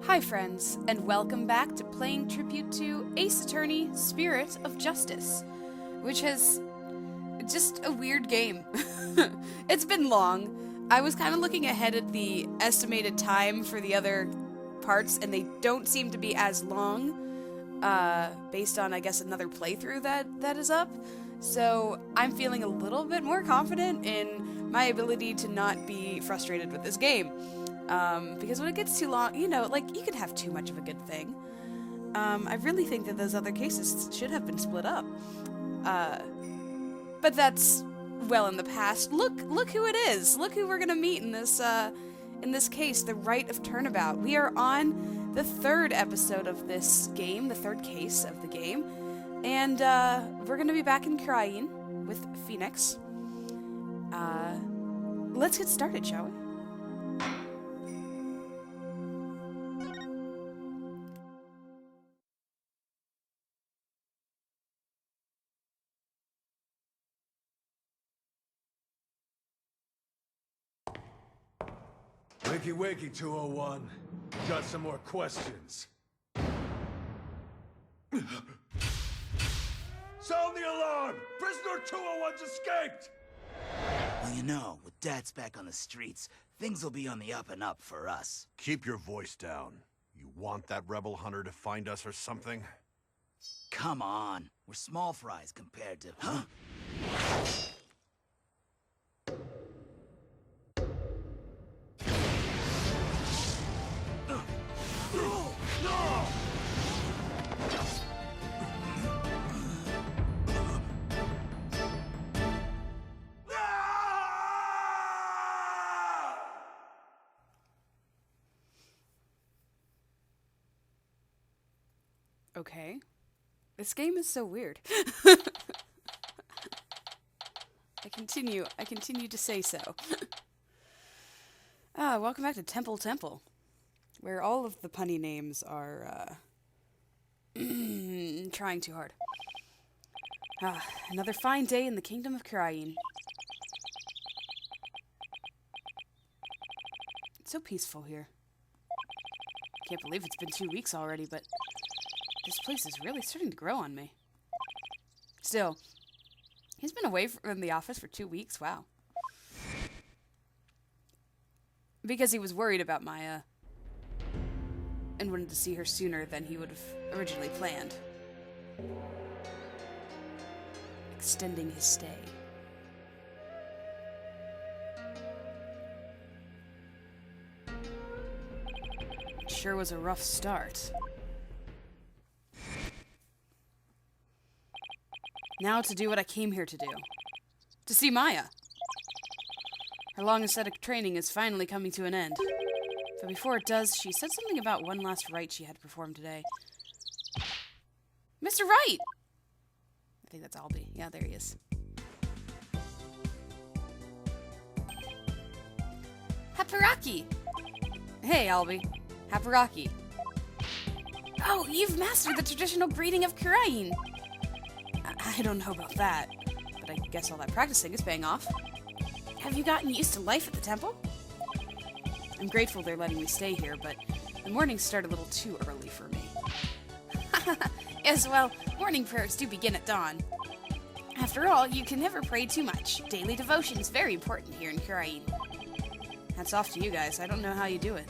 Hi friends, and welcome back to playing tribute to Ace Attorney Spirit of Justice, which has just a weird game. It's been long. I was kind of looking ahead at the estimated time for the other parts, and they don't seem to be as long, based on, I guess, another playthrough that is up. So I'm feeling a little bit more confident in my ability to not be frustrated with this game. Because when it gets too long, you could have too much of a good thing. I really think that those other cases should have been split up. But that's well in the past. Look who it is. Look who we're gonna meet in this case, the Right of Turnabout. We are on the third episode of this game, the third case of the game, and we're gonna be back in Khura'in with Phoenix. Let's get started, shall we? Wakey wakey, 201. Got some more questions. Sound the alarm! Prisoner 201's escaped! Well, with Dad's back on the streets, things will be on the up and up for us. Keep your voice down. You want that rebel hunter to find us or something? Come on, we're small fries compared to... Huh? Okay. This game is so weird. I continue to say so. Welcome back to Temple, where all of the punny names are, trying too hard. Another fine day in the Kingdom of Khura'in. It's so peaceful here. Can't believe it's been 2 weeks already, but this place is really starting to grow on me. Still, he's been away from the office for 2 weeks, wow. Because he was worried about Maya and wanted to see her sooner than he would have originally planned. Extending his stay. It sure was a rough start. Now to do what I came here to do. To see Maya. Her long ascetic training is finally coming to an end. But before it does, she said something about one last rite she had to perform today. Mr. Wright! I think that's Albie. Yeah, there he is. Haparaki! Hey, Albie. Haparaki. Oh, you've mastered the traditional greeting of Khura'in! I don't know about that, but I guess all that practicing is paying off. Have you gotten used to life at the temple? I'm grateful they're letting me stay here, but the mornings start a little too early for me. Yes, well, morning prayers do begin at dawn. After all, you can never pray too much. Daily devotion is very important here in Khura'in. Hats off to you guys. I don't know how you do it.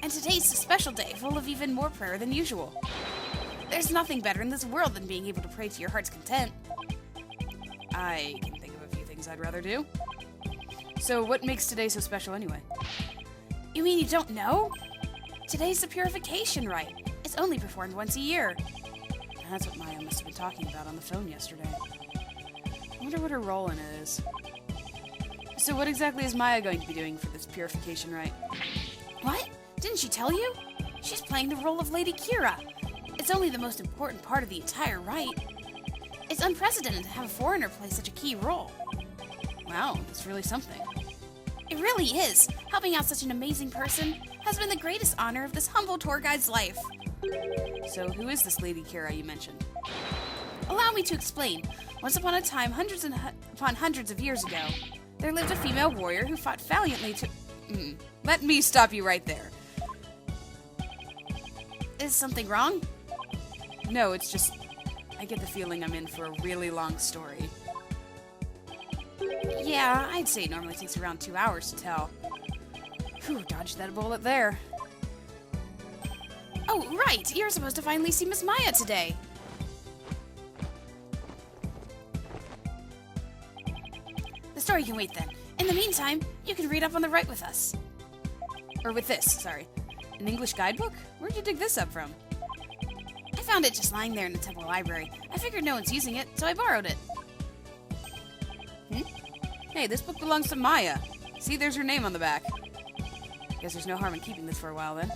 And today's a special day, full of even more prayer than usual. There's nothing better in this world than being able to pray to your heart's content. I can think of a few things I'd rather do. So what makes today so special anyway? You mean you don't know? Today's the purification rite. It's only performed once a year. That's what Maya must have been talking about on the phone yesterday. I wonder what her role in it is. So what exactly is Maya going to be doing for this purification rite? What? Didn't she tell you? She's playing the role of Lady Kira. It's only the most important part of the entire rite. It's unprecedented to have a foreigner play such a key role. Wow, that's really something. It really is. Helping out such an amazing person has been the greatest honor of this humble tour guide's life. So who is this Lady Kira you mentioned? Allow me to explain. Once upon a time, hundreds of years ago, there lived a female warrior who fought valiantly to... Let me stop you right there. Is something wrong? No, it's just... I get the feeling I'm in for a really long story. Yeah, I'd say it normally takes around 2 hours to tell. Whew, dodged that bullet there. Oh, right! You're supposed to finally see Miss Maya today! The story can wait then. In the meantime, you can read up on the right with us. Or with this, sorry. An English guidebook? Where'd you dig this up from? I found it just lying there in the temple library. I figured no one's using it, so I borrowed it. Hey, this book belongs to Maya. See, there's her name on the back. Guess there's no harm in keeping this for a while then.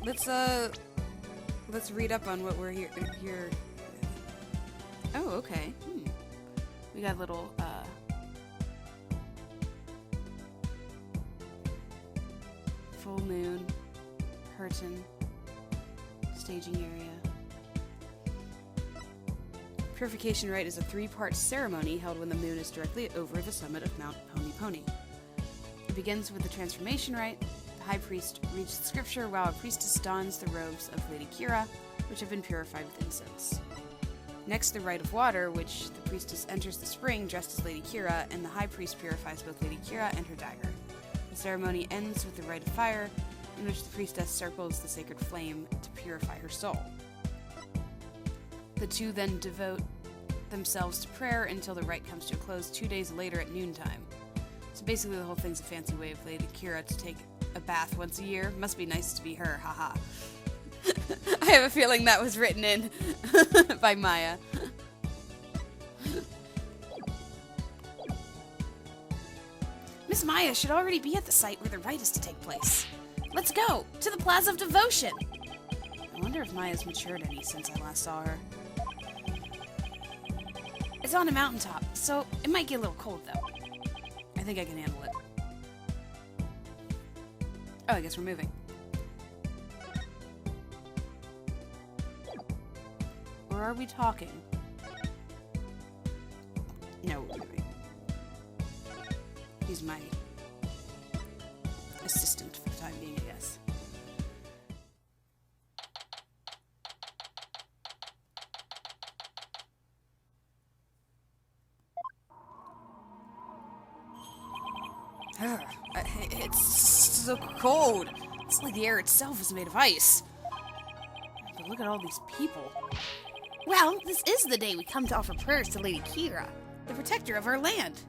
Let's read up on what we're here. Oh, okay. We got a little, full moon, curtain, staging area. Purification Rite is a 3-part ceremony held when the moon is directly over the summit of Mount Pony Pony. It begins with the transformation rite. The high priest reads the scripture while a priestess dons the robes of Lady Kira, which have been purified with incense. Next, the Rite of Water, which the priestess enters the spring dressed as Lady Kira, and the high priest purifies both Lady Kira and her dagger. The ceremony ends with the Rite of Fire, in which the priestess circles the sacred flame to purify her soul. The two then devote themselves to prayer until the rite comes to a close 2 days later at noontime. So basically the whole thing's a fancy way of Lady Kira to take a bath once a year. Must be nice to be her, haha. I have a feeling that was written in by Maya. Miss Maya should already be at the site where the rite is to take place. Let's go! To the Plaza of Devotion! I wonder if Maya's matured any since I last saw her. It's on a mountaintop, so it might get a little cold, though. I think I can handle it. Oh, I guess we're moving. Or are we talking? No, we're moving. He's my assistant for the time being, I guess. It's so cold. It's like the air itself is made of ice. But look at all these people. Well, this is the day we come to offer prayers to Lady Kira, the protector of our land.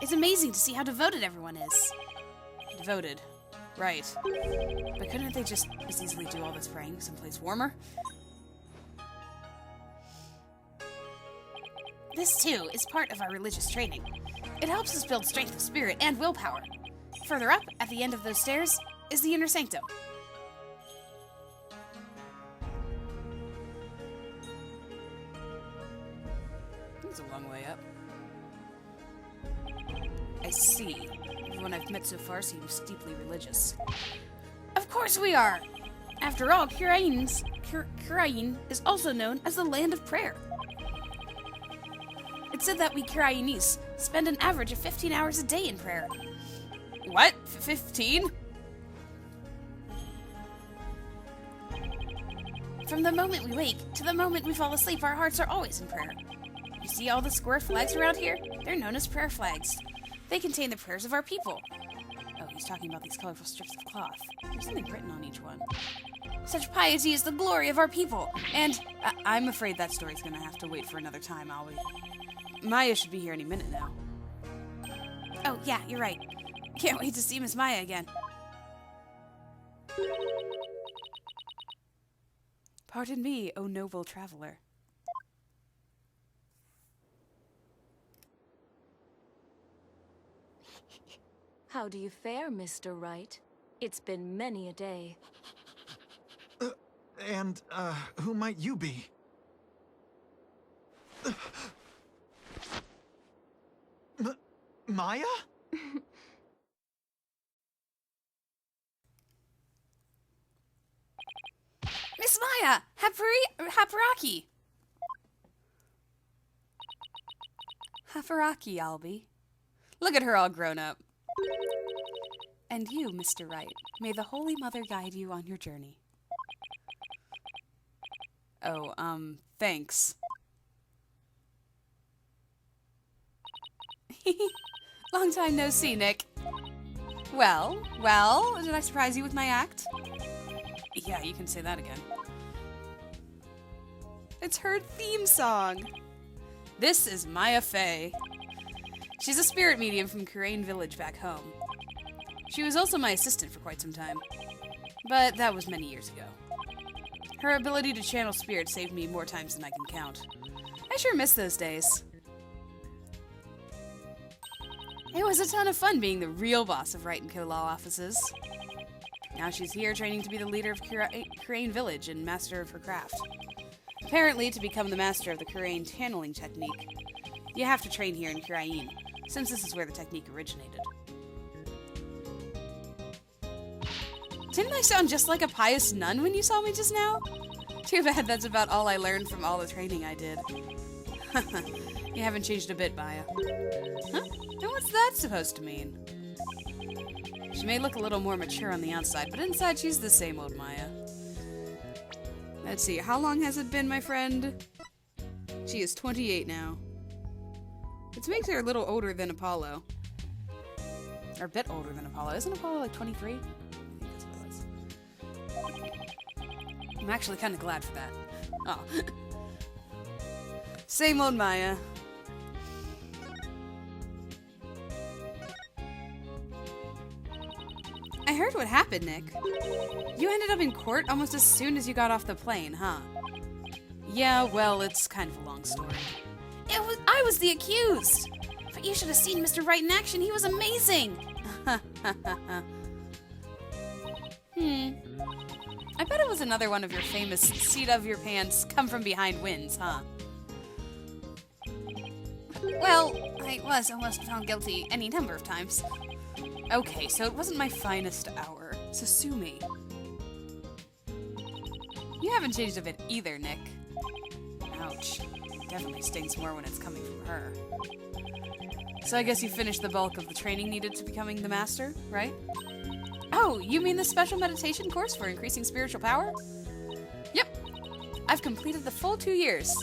It's amazing to see how devoted everyone is. Devoted. Right. But couldn't they just as easily do all this praying someplace warmer? This, too, is part of our religious training. It helps us build strength of spirit and willpower. Further up, at the end of those stairs, is the inner sanctum. It's a long way up. I see. Everyone I've met so far seems deeply religious. Of course we are! After all, Kirain is also known as the Land of Prayer. It's said that we Kirainis spend an average of 15 hours a day in prayer. What? 15? From the moment we wake to the moment we fall asleep, our hearts are always in prayer. You see all the square flags around here? They're known as prayer flags. They contain the prayers of our people. Oh, he's talking about these colorful strips of cloth. There's something written on each one. Such piety is the glory of our people, and I'm afraid that story's gonna have to wait for another time, Ollie. Maya should be here any minute now. Oh, yeah, you're right. Can't wait to see Miss Maya again. Pardon me, O noble traveler. How do you fare, Mr. Wright? It's been many a day. Who might you be? Maya? Miss Maya! Haparaki! Haparaki, Albie. Look at her all grown up. And you, Mr. Wright, may the Holy Mother guide you on your journey. Oh, thanks. Long time no see, Nick. Well, did I surprise you with my act? Yeah, you can say that again. It's her theme song. This is Maya Fey. She's a spirit medium from Kurain Village back home. She was also my assistant for quite some time, but that was many years ago. Her ability to channel spirits saved me more times than I can count. I sure miss those days. It was a ton of fun being the real boss of Wright and Killer Law offices. Now she's here training to be the leader of Kurain Village and master of her craft. Apparently, to become the master of the Kurain channeling technique, you have to train here in Kurain, since this is where the technique originated. Didn't I sound just like a pious nun when you saw me just now? Too bad that's about all I learned from all the training I did. You haven't changed a bit, Maya. Huh? And what's that supposed to mean? She may look a little more mature on the outside, but inside she's the same old Maya. Let's see, how long has it been, my friend? She is 28 now. Which makes her a little older than Apollo. Or a bit older than Apollo. Isn't Apollo like 23? I think that's what it was. I'm actually kind of glad for that. Oh. Same old Maya. I heard what happened, Nick. You ended up in court almost as soon as you got off the plane, huh? Yeah, well, it's kind of a long story. I was the accused! But you should have seen Mr. Wright in action, he was amazing! I bet it was another one of your famous seat of your pants, come from behind wins, huh? Well, I was almost found guilty any number of times. Okay, so it wasn't my finest hour, so sue me. You haven't changed a bit either, Nick. Ouch. Definitely stings more when it's coming from her. So I guess you finished the bulk of the training needed to becoming the master, right? Oh, you mean the special meditation course for increasing spiritual power? Yep. I've completed the full 2 years.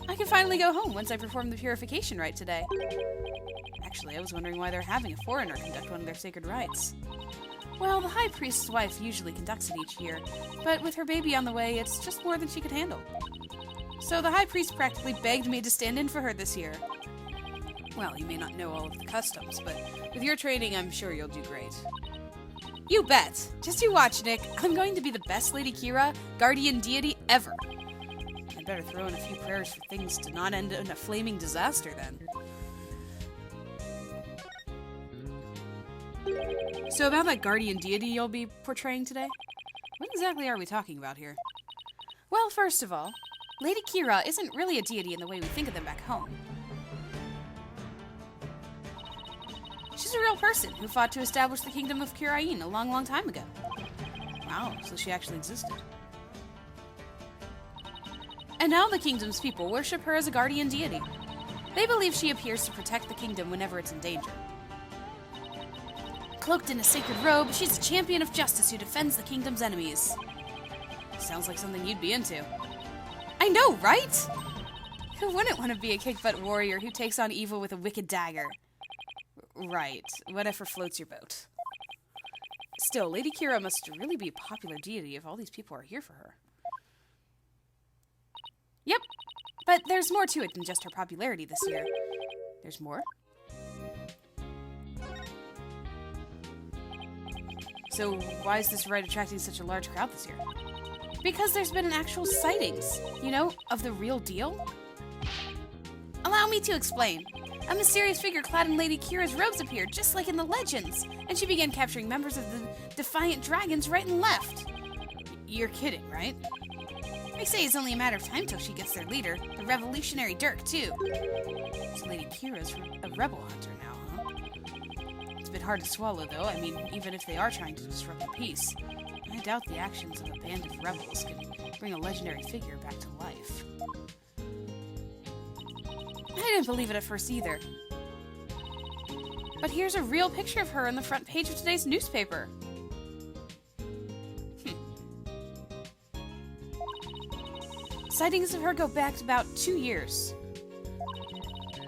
I can finally go home once I perform the purification rite today. Actually, I was wondering why they're having a foreigner conduct one of their sacred rites. Well, the High Priest's wife usually conducts it each year, but with her baby on the way, it's just more than she could handle. So the High Priest practically begged me to stand in for her this year. Well, you may not know all of the customs, but with your training, I'm sure you'll do great. You bet! Just you watch, Nick. I'm going to be the best Lady Kira, guardian deity ever. I'd better throw in a few prayers for things to not end in a flaming disaster then. So about that guardian deity you'll be portraying today? What exactly are we talking about here? Well, first of all, Lady Kira isn't really a deity in the way we think of them back home. She's a real person who fought to establish the kingdom of Kurain a long, long time ago. Wow, so she actually existed. And now the kingdom's people worship her as a guardian deity. They believe she appears to protect the kingdom whenever it's in danger. Cloaked in a sacred robe, she's a champion of justice who defends the kingdom's enemies. Sounds like something you'd be into. I know, right? Who wouldn't want to be a kick-butt warrior who takes on evil with a wicked dagger? Right, whatever floats your boat. Still, Lady Kira must really be a popular deity if all these people are here for her. Yep, but there's more to it than just her popularity this year. There's more? So why is this rite attracting such a large crowd this year? Because there's been an actual sightings, you know, of the real deal. Allow me to explain. A mysterious figure clad in Lady Kira's robes appeared, just like in the legends, and she began capturing members of the Defiant Dragons right and left. You're kidding, right? They say it's only a matter of time till she gets their leader, the Revolutionary Dirk, too. So Lady Kira's a rebel hunter now, huh? It's a bit hard to swallow, though. I mean, even if they are trying to disrupt the peace, I doubt the actions of a band of rebels can bring a legendary figure back to life. I didn't believe it at first either. But here's a real picture of her on the front page of today's newspaper. Sightings of her go back to about 2 years.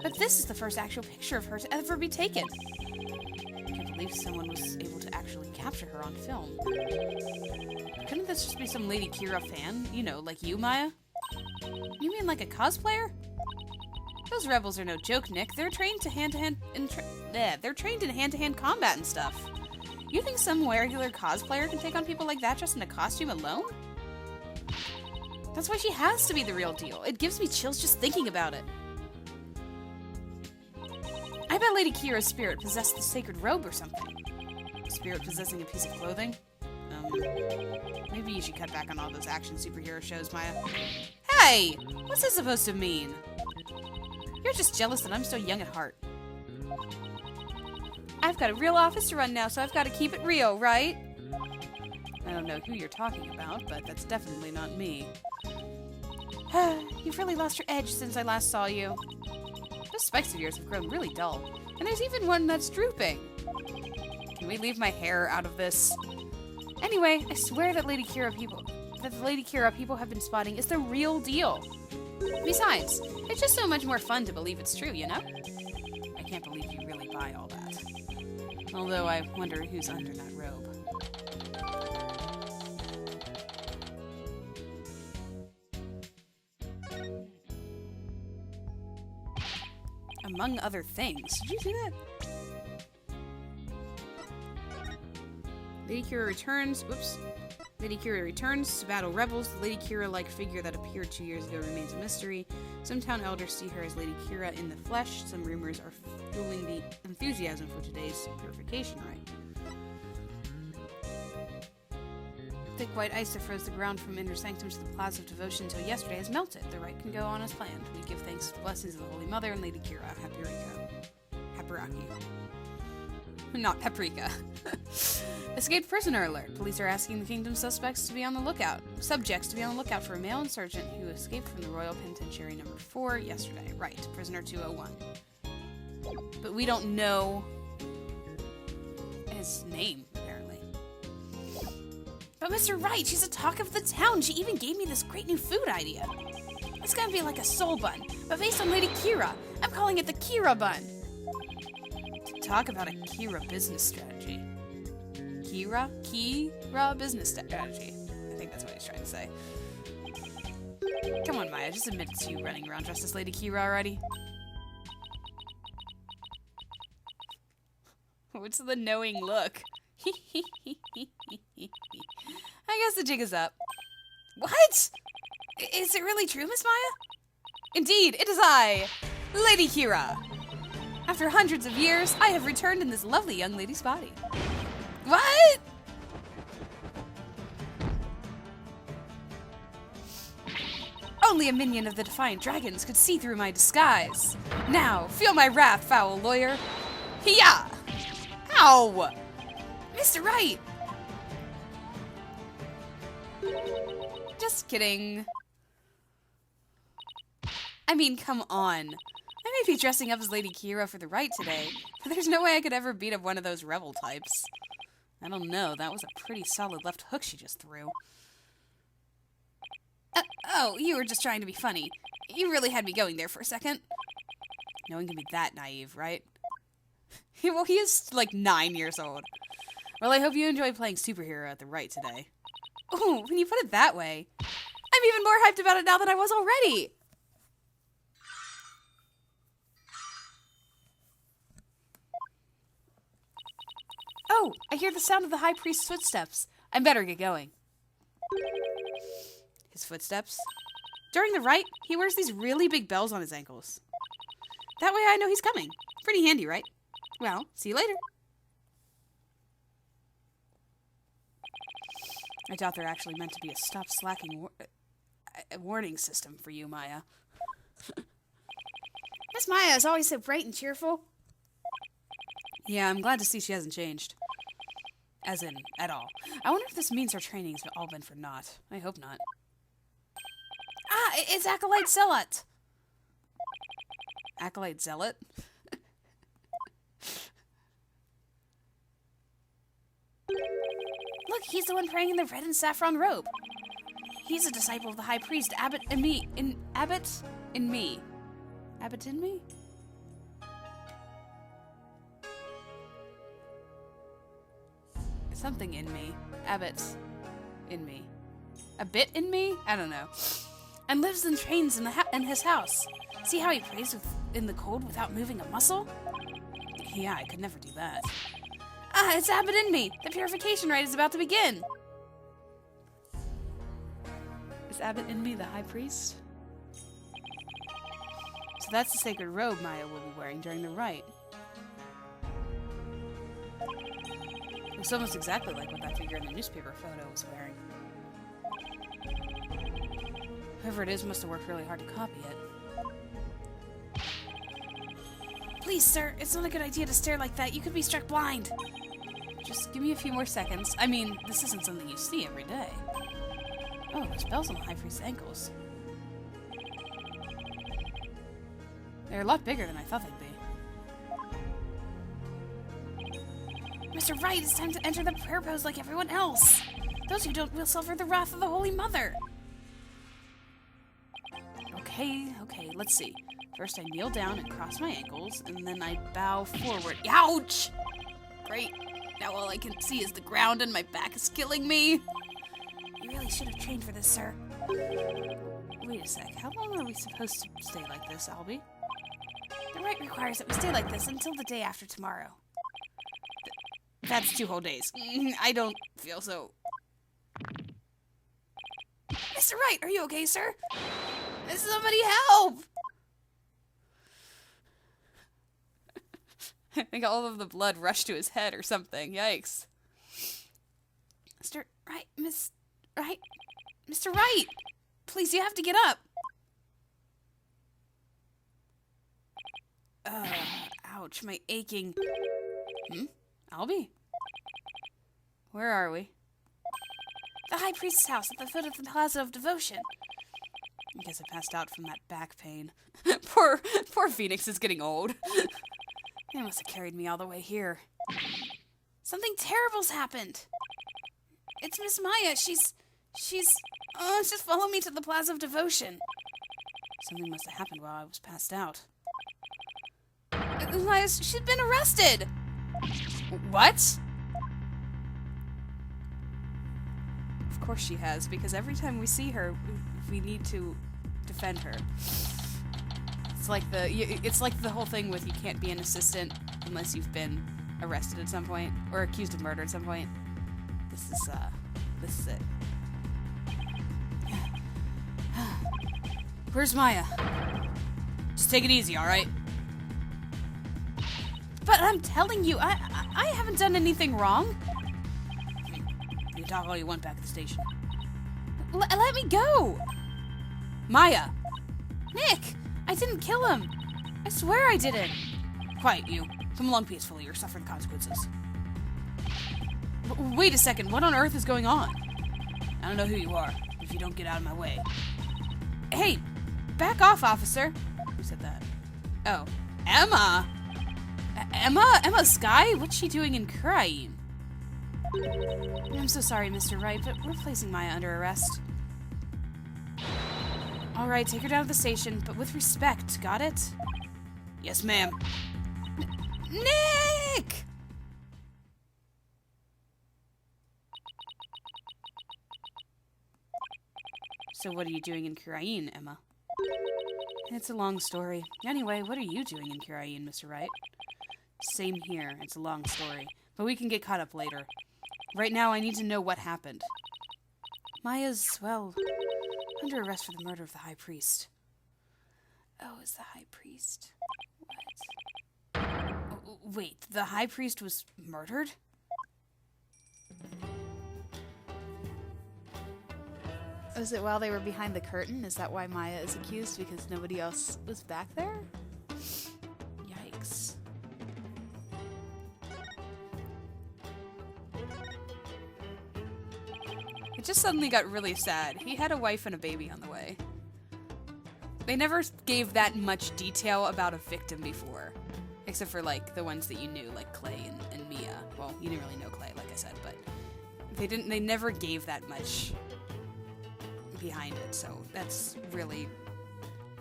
But this is the first actual picture of her to ever be taken. I can't believe someone was able to actually capture her on film. Couldn't this just be some Lady Kira fan? You know, like you, Maya? You mean like a cosplayer? Those rebels are no joke, Nick. They're trained to hand-to-hand they're trained in hand-to-hand combat and stuff. You think some regular cosplayer can take on people like that just in a costume alone? That's why she has to be the real deal. It gives me chills just thinking about it. I bet Lady Kira's spirit possessed the sacred robe or something. Spirit possessing a piece of clothing? Maybe you should cut back on all those action superhero shows, Maya. Hey! What's this supposed to mean? You're just jealous that I'm so young at heart. I've got a real office to run now, so I've got to keep it real, right? I don't know who you're talking about, but that's definitely not me. You've really lost your edge since I last saw you. Those spikes of yours have grown really dull, and there's even one that's drooping. Can we leave my hair out of this? Anyway, I swear that the Lady Kira people have been spotting is the real deal. Besides, it's just so much more fun to believe it's true, you know? I can't believe you really buy all that. Although I wonder who's under that robe. Among other things. Did you see that? Lady Kira returns. Whoops. Lady Kira returns to battle rebels. The Lady Kira-like figure that appeared 2 years ago remains a mystery. Some town elders see her as Lady Kira in the flesh. Some rumors are fueling the enthusiasm for today's purification rite. Thick white ice that froze the ground from Inner Sanctum to the plaza of devotion until yesterday has melted. The rite can go on as planned. We give thanks to the blessings of the Holy Mother and Lady Kira. Happuraki. Not paprika. Escaped prisoner alert. Police are asking the kingdom's subjects to be on the lookout for a male insurgent who escaped from the Royal Penitentiary number 4 yesterday. Right, prisoner 201. But we don't know his name, apparently. But Mr. Wright, she's the talk of the town. She even gave me this great new food idea. It's gonna be like a soul bun, but based on Lady Kira. I'm calling it the Kira bun. Talk about a Kira business strategy. Kira business strategy. I think that's what he's trying to say. Come on, Maya, just admit it's you running around dressed as Lady Kira already. What's the knowing look? I guess the jig is up. What? Is it really true, Miss Maya? Indeed, it is I, Lady Kira. After hundreds of years, I have returned in this lovely young lady's body. What? Only a minion of the Defiant Dragons could see through my disguise. Now, feel my wrath, foul lawyer. Hiya! Ow! Mr. Wright! Just kidding. I mean, come on. I may be dressing up as Lady Kira for the rite today, but there's no way I could ever beat up one of those rebel types. I don't know, that was a pretty solid left hook she just threw. Oh, you were just trying to be funny. You really had me going there for a second. No one can be that naive, right? Well, he is, like, 9 years old. Well, I hope you enjoy playing superhero at the rite today. Ooh, when you put it that way, I'm even more hyped about it now than I was already! Oh, I hear the sound of the High Priest's footsteps. I better get going. His footsteps? During the rite, he wears these really big bells on his ankles. That way I know he's coming. Pretty handy, right? Well, see you later. I doubt they're actually meant to be a stop slacking warning system for you, Maya. Miss Maya is always so bright and cheerful. Yeah, I'm glad to see she hasn't changed. As in, at all. I wonder if this means her training's all been for naught. I hope not. Ah, it's Acolyte Zealot! Acolyte Zealot? Look, he's the one praying in the red and saffron robe. He's a disciple of the High Priest, Abbot in me. Abbot in me. Abbot in me? Something in me. Abbot in me. A bit in me? I don't know. And lives in trains in his house. See how he prays in the cold without moving a muscle? Yeah, I could never do that. Ah, it's Abbot in me! The purification rite is about to begin! Is Abbot in me the High Priest? So that's the sacred robe Maya will be wearing during the rite. Looks almost exactly like what that figure in the newspaper photo was wearing. Whoever it is must have worked really hard to copy it. Please, sir, it's not a good idea to stare like that. You could be struck blind. Just give me a few more seconds. I mean, this isn't something you see every day. Oh, there's bells on the High Priest's ankles. They're a lot bigger than I thought they'd be. Mr. Wright, it's time to enter the prayer pose like everyone else. Those who don't will suffer the wrath of the Holy Mother. Okay, let's see. First I kneel down and cross my ankles, and then I bow forward. Ouch! Great. Now all I can see is the ground and my back is killing me. You really should have trained for this, sir. Wait a sec. How long are we supposed to stay like this, Albie? The rite requires that we stay like this until the day after tomorrow. That's 2 whole days. I don't feel so... Mr. Wright, are you okay, sir? Somebody help! I think all of the blood rushed to his head or something. Yikes. Mr. Wright, Mr. Wright! Please, you have to get up! Ouch, my aching... Albie? Where are we? The High Priest's house at the foot of the Plaza of Devotion. I guess I passed out from that back pain. Poor Phoenix is getting old. They must have carried me all the way here. Something terrible's happened. It's Miss Maya. She's just follow me to the Plaza of Devotion. Something must have happened while I was passed out. She's been arrested! What? Of course she has, because every time we see her, we need to defend her. It's like the whole thing with you can't be an assistant unless you've been arrested at some point or accused of murder at some point. This is it. Where's Maya? Just take it easy, all right? But I'm telling you, I haven't done anything wrong. You talk all you want back at the station. Let me go! Maya! Nick! I didn't kill him! I swear I didn't! Quiet, you. Come along peacefully or suffer the consequences. Wait a second, what on earth is going on? I don't know who you are, if you don't get out of my way. Hey! Back off, officer! Who said that? Oh. Emma! Emma Skye? What's she doing in Khura'in? I'm so sorry, Mr. Wright, but we're placing Maya under arrest. Alright, take her down to the station, but with respect, got it? Yes, ma'am. Nick! So what are you doing in Khura'in, Emma? It's a long story. Anyway, what are you doing in Khura'in, Mr. Wright? Same here. It's a long story. But we can get caught up later. Right now, I need to know what happened. Maya's, well, under arrest for the murder of the High Priest. Oh, is the High Priest... What? Oh, wait, the High Priest was murdered? Was it while they were behind the curtain? Is that why Maya is accused? Because nobody else was back there? Yikes. It just suddenly got really sad. He had a wife and a baby on the way. They never gave that much detail about a victim before. Except for, like, the ones that you knew, like Clay and Mia. Well, you didn't really know Clay, like I said, but they never gave that much behind it, so that's really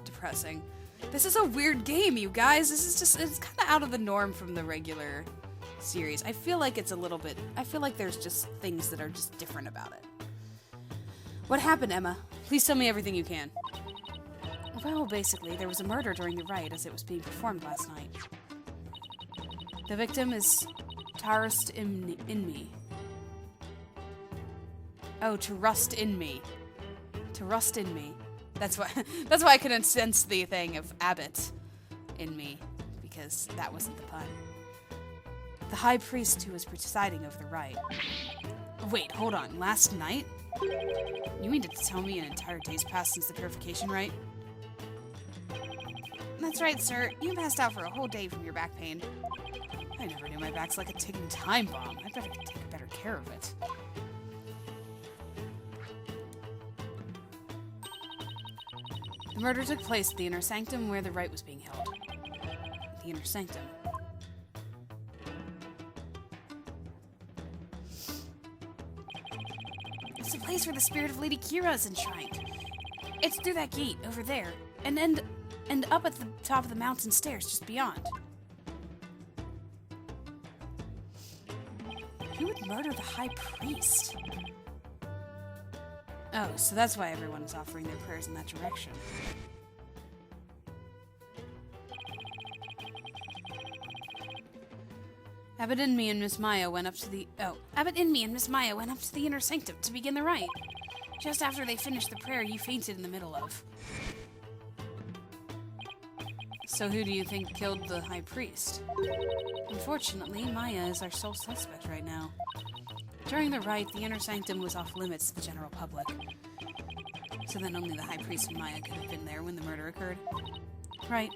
depressing. This is a weird game, you guys. This is just, it's kind of out of the norm from the regular series. I feel like it's a little bit, I feel like there's just things that are just different about it. What happened, Emma? Please tell me everything you can. Well, basically, there was a murder during the rite as it was being performed last night. The victim is Tarust in me. Oh, to rust in me. To rust in me. That's why I couldn't sense the thing of Abbott in me, because that wasn't the pun. The high priest who was presiding over the rite. Wait, hold on. Last night? You mean to tell me an entire day's passed since the purification rite? That's right, sir. You passed out for a whole day from your back pain. I never knew my back's like a ticking time bomb. I better take better care of it. The murder took place at the inner sanctum where the rite was being held. The inner sanctum. It's the place where the spirit of Lady Kira is enshrined. It's through that gate over there, and up at the top of the mountain stairs just beyond. Who would murder the high priest? Oh, so that's why everyone is offering their prayers in that direction. Abbott Inmee and Miss Maya went up to the inner sanctum to begin the rite. Just after they finished the prayer you fainted in the middle of. So who do you think killed the high priest? Unfortunately, Maya is our sole suspect right now. During the rite, the inner sanctum was off limits to the general public. So then only the high priest and Maya could have been there when the murder occurred. Right.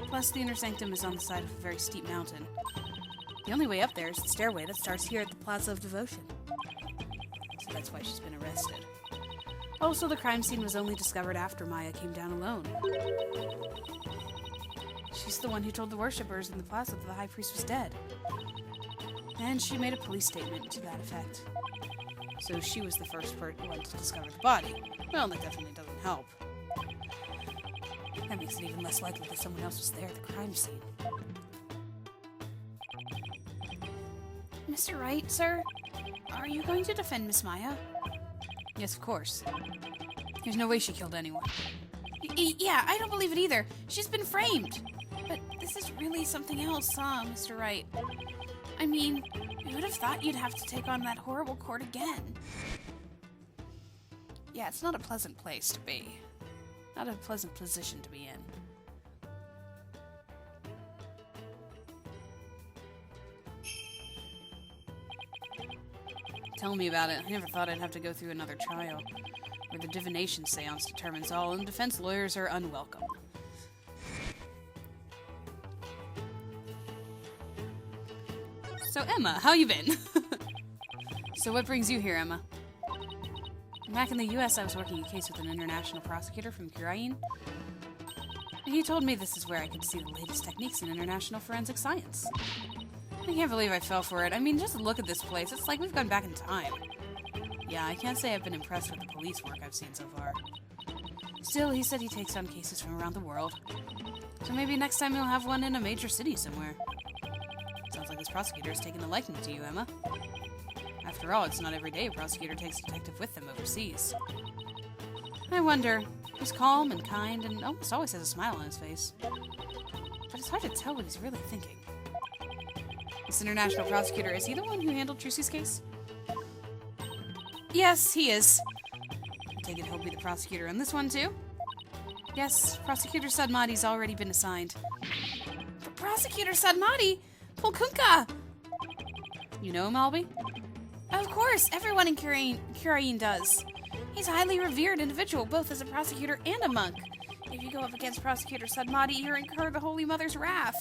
Plus, the inner sanctum is on the side of a very steep mountain. The only way up there is the stairway that starts here at the Plaza of Devotion. So that's why she's been arrested. Also, the crime scene was only discovered after Maya came down alone. She's the one who told the worshippers in the plaza that the high priest was dead. And she made a police statement to that effect. So she was the first one to discover the body. Well, that definitely doesn't help. That makes it even less likely that someone else was there at the crime scene. Mr. Wright, sir? Are you going to defend Miss Maya? Yes, of course. There's no way she killed anyone. Yeah, I don't believe it either. She's been framed. But this is really something else, huh, Mr. Wright? I mean, you would have thought you'd have to take on that horrible court again. Yeah, it's not a pleasant place to be. Not a pleasant position to be in. Tell me about it. I never thought I'd have to go through another trial, where the divination seance determines all, and defense lawyers are unwelcome. So, Emma, how you been? So what brings you here, Emma? Back in the US, I was working a case with an international prosecutor from Kirain. He told me this is where I could see the latest techniques in international forensic science. I can't believe I fell for it. I mean, just look at this place. It's like we've gone back in time. Yeah, I can't say I've been impressed with the police work I've seen so far. Still, he said he takes on cases from around the world. So maybe next time he'll have one in a major city somewhere. Sounds like this prosecutor has taken a liking to you, Emma. After all, it's not every day a prosecutor takes a detective with them overseas. I wonder. He's calm and kind and almost always has a smile on his face. But it's hard to tell what he's really thinking. This international prosecutor, is he the one who handled Trucy's case? Yes, he is. I take it he'll be the prosecutor on this one, too? Yes, Prosecutor Sadmati's already been assigned. Prosecutor Sadmati? Pulkunka! You know him, Albie? Of course, everyone in Kirain does. He's a highly revered individual, both as a prosecutor and a monk. If you go up against Prosecutor Sadmati, you incur the Holy Mother's wrath.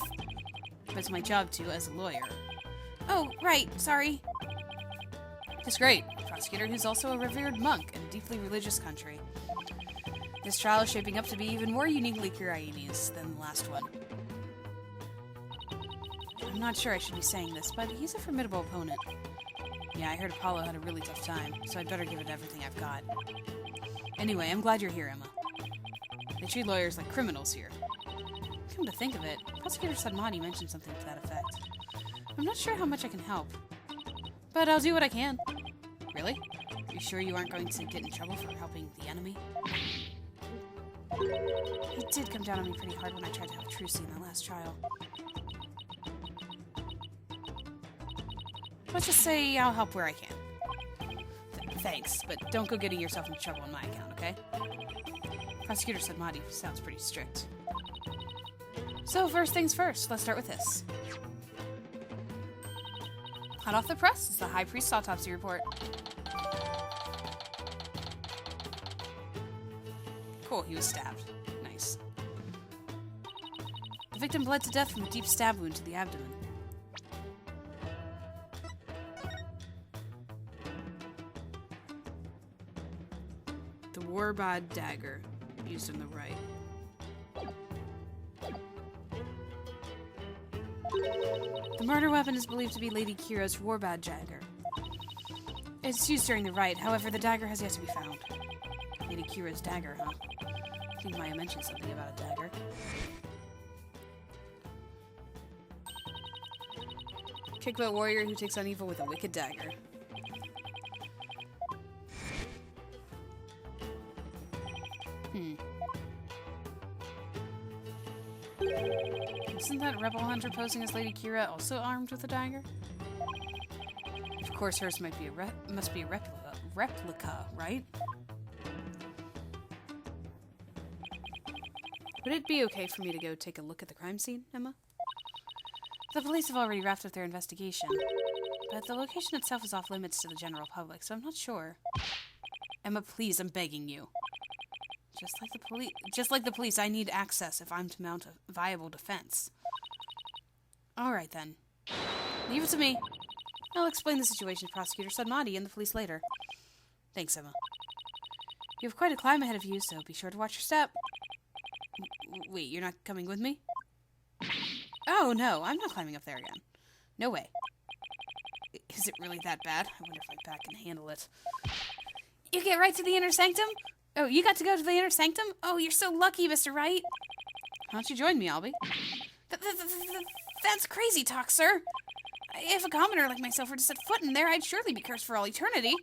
But it's my job to, as a lawyer. Oh, right, sorry. That's great. A prosecutor who's also a revered monk in a deeply religious country. This trial is shaping up to be even more uniquely Kiraini's than the last one. I'm not sure I should be saying this, but he's a formidable opponent. Yeah, I heard Apollo had a really tough time, so I'd better give it everything I've got. Anyway, I'm glad you're here, Emma. They treat lawyers like criminals here. Come to think of it, Prosecutor Sadmati mentioned something to that effect. I'm not sure how much I can help, but I'll do what I can. Really? Are you sure you aren't going to get in trouble for helping the enemy? He did come down on me pretty hard when I tried to have Trucy in the last trial. Let's just say I'll help where I can. Thanks, but don't go getting yourself into trouble on my account, okay? Prosecutor Sadmati sounds pretty strict. So first things first, let's start with this. Hot off the press is the High Priest's autopsy report. Cool, he was stabbed. Nice. The victim bled to death from a deep stab wound to the abdomen. The Warbad dagger, used on the right. The murder weapon is believed to be Lady Kira's Warbad dagger. It's used during the rite, however, the dagger has yet to be found. Lady Kira's dagger, huh? I think Maya mentioned something about a dagger. Kickbutt warrior who takes on evil with a wicked dagger. Isn't that rebel hunter posing as Lady Kira also armed with a dagger? Of course, hers must be a replica, right? Would it be okay for me to go take a look at the crime scene, Emma? The police have already wrapped up their investigation, but the location itself is off limits to the general public, so I'm not sure. Emma, please, I'm begging you. Just like the police, I need access if I'm to mount a viable defense. Alright then. Leave it to me. I'll explain the situation to Prosecutor Sadmati and the police later. Thanks, Emma. You have quite a climb ahead of you, so be sure to watch your step. Wait, you're not coming with me? Oh, no, I'm not climbing up there again. No way. Is it really that bad? I wonder if my back can handle it. You get right to the inner sanctum? Oh, you got to go to the inner sanctum? Oh, you're so lucky, Mr. Wright. Why don't you join me, Albie? That's crazy talk, sir. If a commoner like myself were to set foot in there, I'd surely be cursed for all eternity.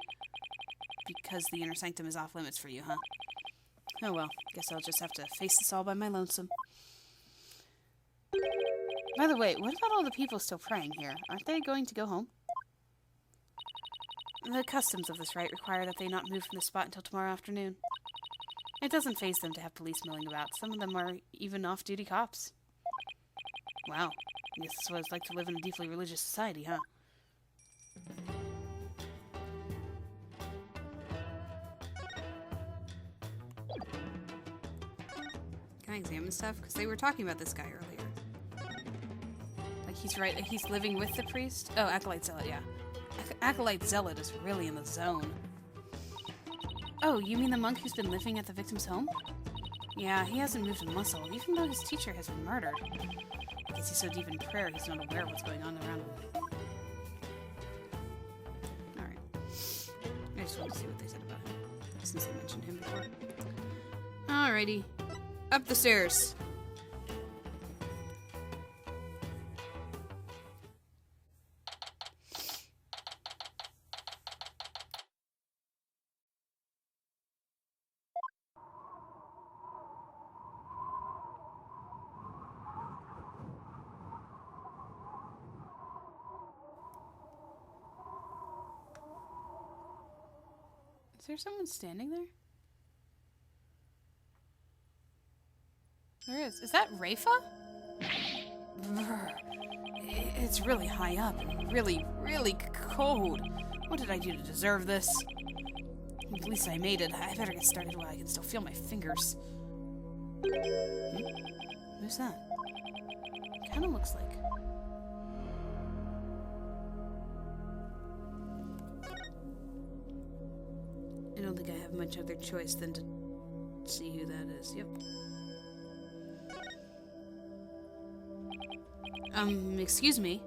Because the inner sanctum is off limits for you, huh? Oh well, guess I'll just have to face this all by my lonesome. By the way, what about all the people still praying here? Aren't they going to go home? The customs of this rite require that they not move from the spot until tomorrow afternoon. It doesn't faze them to have police milling about. Some of them are even off-duty cops. Wow, I guess that's what it's like to live in a deeply religious society, huh? Can I examine stuff? Because they were talking about this guy earlier. Like he's living with the priest? Oh, Acolyte Zealot, yeah. Acolyte Zealot is really in the zone. Oh, you mean the monk who's been living at the victim's home? Yeah, he hasn't moved a muscle, even though his teacher has been murdered. I guess he's so deep in prayer he's not aware of what's going on around him. Alright. I just wanted to see what they said about him, since they mentioned him before. Alrighty. Up the stairs. Is there someone standing there? There is. Is that Rafa? Brr. It's really high up and really, really cold. What did I do to deserve this? At least I made it. I better get started while I can still feel my fingers. Who's that? Kinda looks like. I don't think I have much other choice than to see who that is. Yep. Excuse me.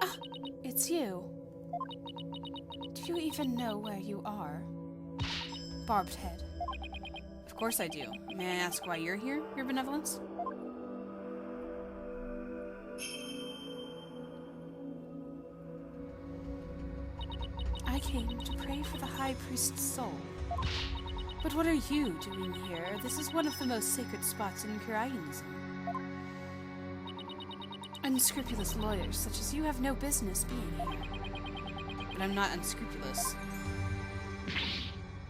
Ah, it's you. Do you even know where you are? Barbed Head. Of course I do. May I ask why you're here, Your Benevolence? I came to pray for the High Priest's soul. But what are you doing here? This is one of the most sacred spots in Kyraianism. Unscrupulous lawyers such as you have no business being here. But I'm not unscrupulous.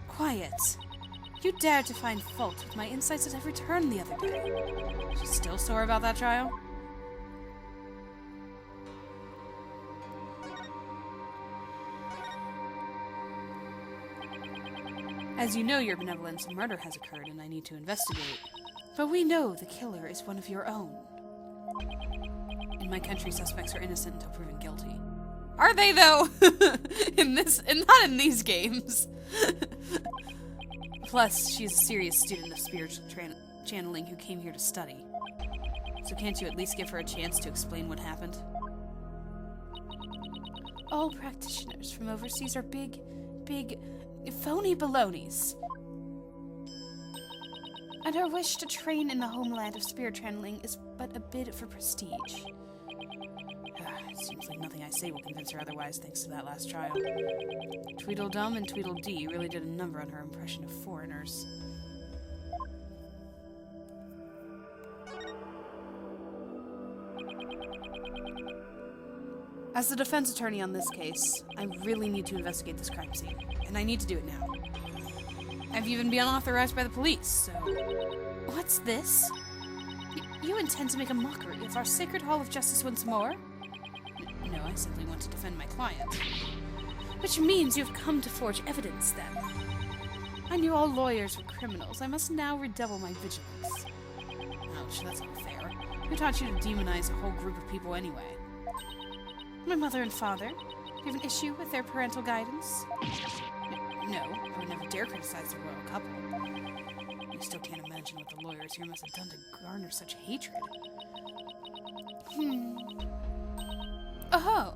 Quiet. You dared to find fault with my insights at every turn the other day. She's still sore about that trial? As you know, Your Benevolence, a murder has occurred and I need to investigate. But we know the killer is one of your own. In my country, suspects are innocent until proven guilty. Are they, though? Not in these games. Plus, she's a serious student of spiritual channeling who came here to study. So can't you at least give her a chance to explain what happened? All practitioners from overseas are big, phony balonies. And her wish to train in the homeland of spirit channeling is but a bid for prestige. It seems like nothing I say will convince her otherwise, thanks to that last trial. Tweedledum and Tweedledee really did a number on her impression of foreigners. As the defense attorney on this case, I really need to investigate this crime scene, and I need to do it now. I've even been authorized by the police, so... What's this? You intend to make a mockery of our sacred Hall of Justice once more? No, I simply want to defend my client. Which means you've come to forge evidence, then. I knew all lawyers were criminals. I must now redouble my vigilance. Ouch, that's unfair. Who taught you to demonize a whole group of people anyway? My mother and father. Do you have an issue with their parental guidance? No, I would never dare criticize the royal couple. I still can't imagine what the lawyers here must have done to garner such hatred. Oh!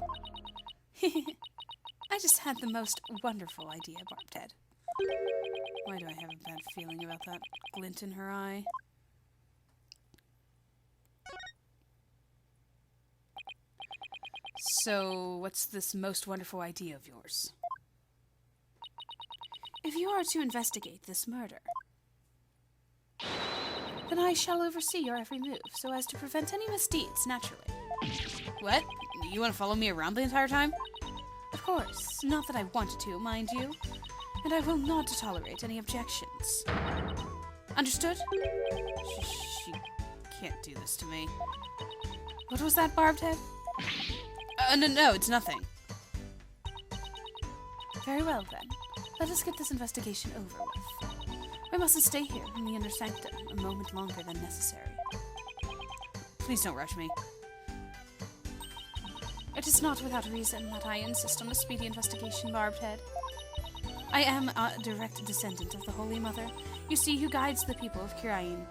I just had the most wonderful idea, Barbed Head. Why do I have a bad feeling about that glint in her eye? So, what's this most wonderful idea of yours? If you are to investigate this murder, then I shall oversee your every move, so as to prevent any misdeeds, naturally. What? You want to follow me around the entire time? Of course. Not that I wanted to, mind you. And I will not tolerate any objections. Understood? She can't do this to me. What was that, Barbed Head? No, it's nothing. Very well, then. Let us get this investigation over with. We mustn't stay here in the inner sanctum a moment longer than necessary. Please don't rush me. It is not without reason that I insist on a speedy investigation, Barbed Head. I am a direct descendant of the Holy Mother, you see, who guides the people of Kirain.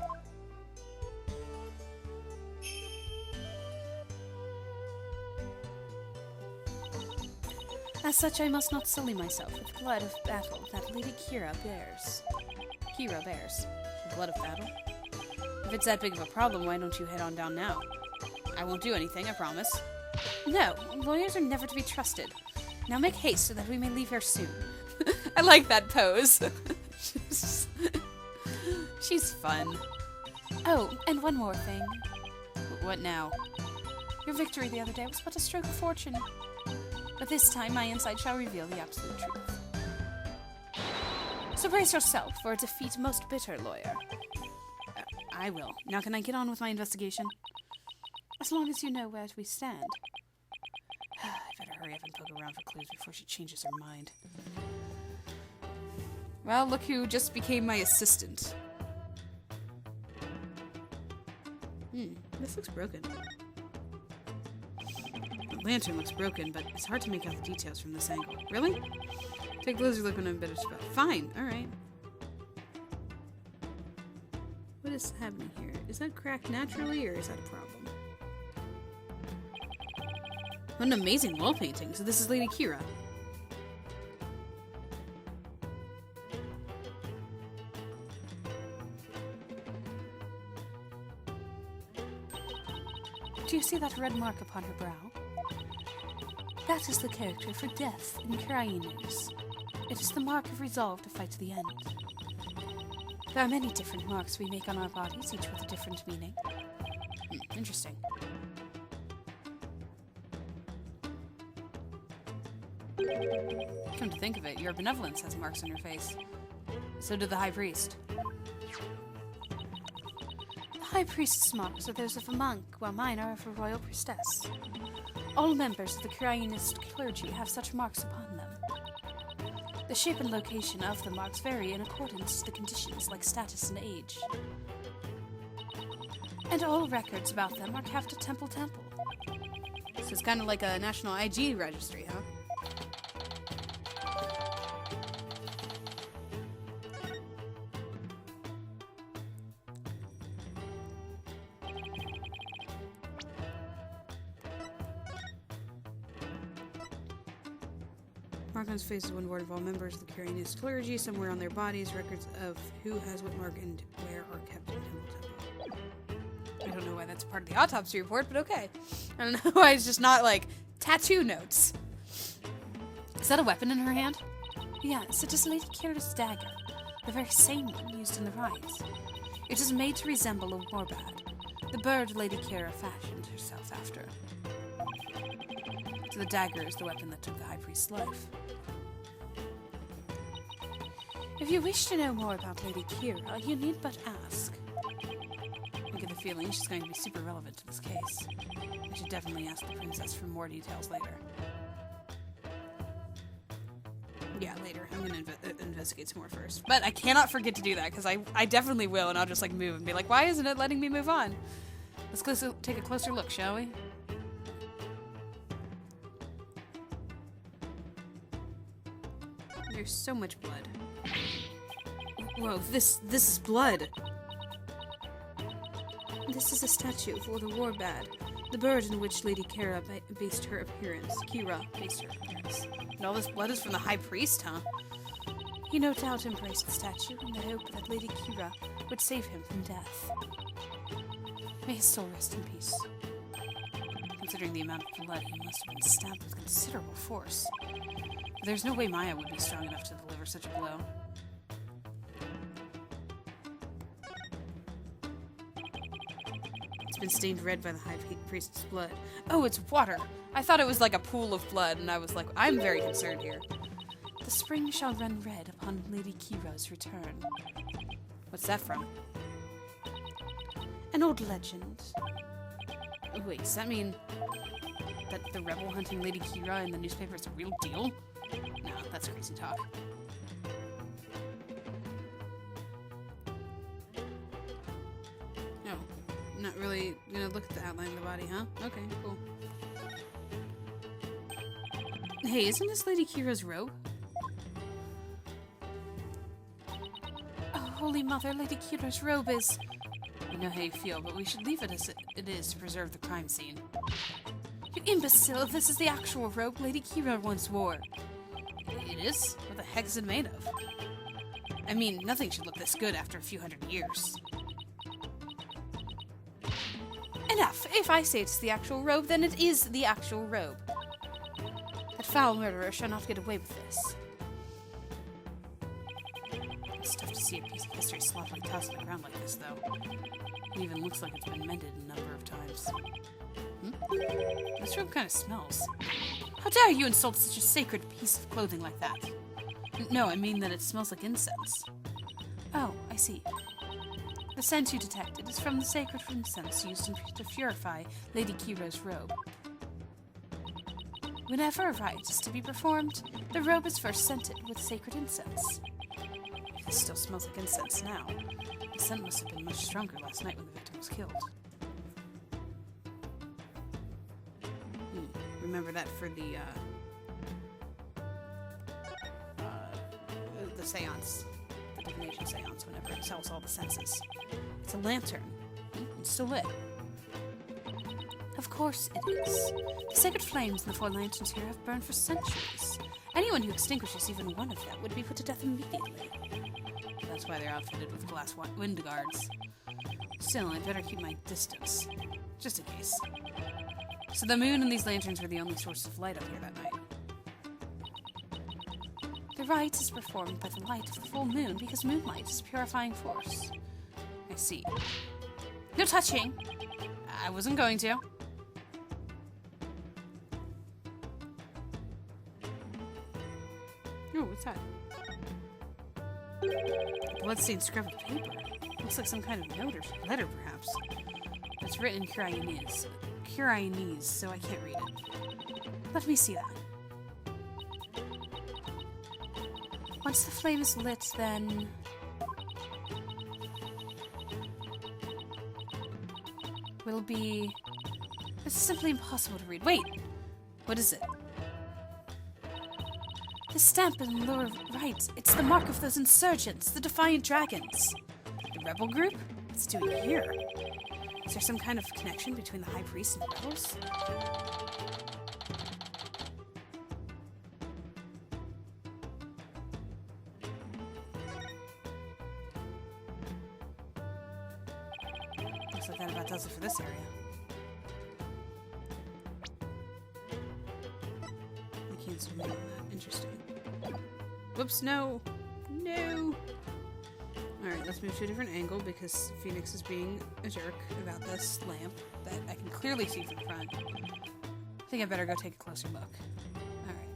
As such, I must not sully myself with blood of battle that Lady Kira bears. Blood of battle? If it's that big of a problem, why don't you head on down now? I won't do anything, I promise. No, lawyers are never to be trusted. Now make haste so that we may leave here soon. I like that pose. She's fun. Oh, and one more thing. What now? Your victory the other day was but a stroke of fortune. But this time my insight shall reveal the absolute truth. So brace yourself for a defeat most bitter, lawyer. I will. Now can I get on with my investigation? As long as you know where we stand. I better hurry up and poke around for clues before she changes her mind. Well, look who just became my assistant. This looks broken. The lantern looks broken, but it's hard to make out the details from this angle. Really? Take a closer look when I'm better spot. Fine, alright. What is happening here? Is that cracked naturally, or is that a problem? What an amazing wall painting. So this is Lady Kira. Do you see that red mark upon her brow? That is the character for death in Krainers. It is the mark of resolve to fight to the end. There are many different marks we make on our bodies, each with a different meaning. Interesting. Come to think of it, your benevolence has marks on your face. So did the High Priest. The High Priest's marks are those of a monk, while mine are of a royal priestess. All members of the Krainist clergy have such marks upon them. The shape and location of the marks vary in accordance to the conditions like status and age. And all records about them are kept at Temple. So it's kind of like a national IG registry, huh? Mark on his face is one word of all members of the Krainist clergy. Somewhere on their bodies, records of who has what mark and where are kept in Temple. I don't know why that's part of the autopsy report, but okay. I don't know why it's just not, like, tattoo notes. Is that a weapon in her hand? Yes, it is Lady Kira's dagger. The very same one used in the riots. It is made to resemble a warbad, the bird Lady Kira fashioned herself after. So the dagger is the weapon that took the High Priest's life. If you wish to know more about Lady Kira, you need but ask. I get the feeling she's going to be super relevant to this case. I should definitely ask the princess for more details later. Yeah, later. I'm going to investigate some more first. But I cannot forget to do that, because I definitely will, and I'll just, like, move and be like, why isn't it letting me move on? Let's take a closer look, shall we? There's so much blood. Whoa, this is blood. This is a statue for the warbad, the bird in which Lady Kira based her appearance. And all this blood is from the High Priest, huh? He no doubt embraced the statue in the hope that Lady Kira would save him from death. May his soul rest in peace. Considering the amount of blood, he must have been stabbed with considerable force. But there's no way Maya would be strong enough to deliver such a blow. It's been stained red by the High Priest's blood. Oh, it's water! I thought it was like a pool of blood, and I was like, I'm very concerned here. The spring shall run red upon Lady Kira's return. What's that from? An old legend. Oh, wait, does that mean that the rebel hunting Lady Kira in the newspaper is a real deal? No, that's crazy talk. No, not really gonna look at the outline of the body, huh? Okay, cool. Hey, isn't this Lady Kira's robe? Oh, Holy Mother, Lady Kira's robe is... I know how you feel, but we should leave it as it is to preserve the crime scene. You imbecile! This is the actual robe Lady Kira once wore. It is? What the heck is it made of? I mean, nothing should look this good after a few hundred years. Enough! If I say it's the actual robe, then it is the actual robe. That foul murderer shall not get away with this. It's tough to see a piece of history sloppily tossed on the ground like this, though. It even looks like it's been mended a number of times. This robe kind of smells. How dare you insult such a sacred piece of clothing like that? No, I mean that it smells like incense. Oh, I see. The scent you detected is from the sacred incense used to purify Lady Kira's robe. Whenever a rite is to be performed, the robe is first scented with sacred incense. If this still smells like incense now, the scent must have been much stronger last night when the victim was killed. Remember that for the seance. The divination seance, whenever it tells all the senses. It's a lantern. It's still lit. Of course it is. The sacred flames in the 4 lanterns here have burned for centuries. Anyone who extinguishes even one of them would be put to death immediately. That's why they're outfitted with glass wind guards. Still, I'd better keep my distance. Just in case. So the moon and these lanterns were the only source of light up here that night. The rite is performed by the light of the full moon because moonlight is a purifying force. I see. No touching! I wasn't going to. Ooh, what's that? A bloodstained scrap of paper. Looks like some kind of note or letter, perhaps. It's written in Kurainese, so I can't read it. Let me see that. Once the flame is lit, then... will be... This is simply impossible to read. Wait! What is it? The stamp in the lower right. It's the mark of those insurgents, the Defiant Dragons. The rebel group? What's it doing here? Is there some kind of connection between the High Priest and the rebels? Looks like that about does it for this area. I can't zoom in on that. Interesting. Whoops, no! No! Alright, let's move to a different angle because Phoenix is being a jerk about this lamp that I can clearly see from the front. I think I better go take a closer look. Alright.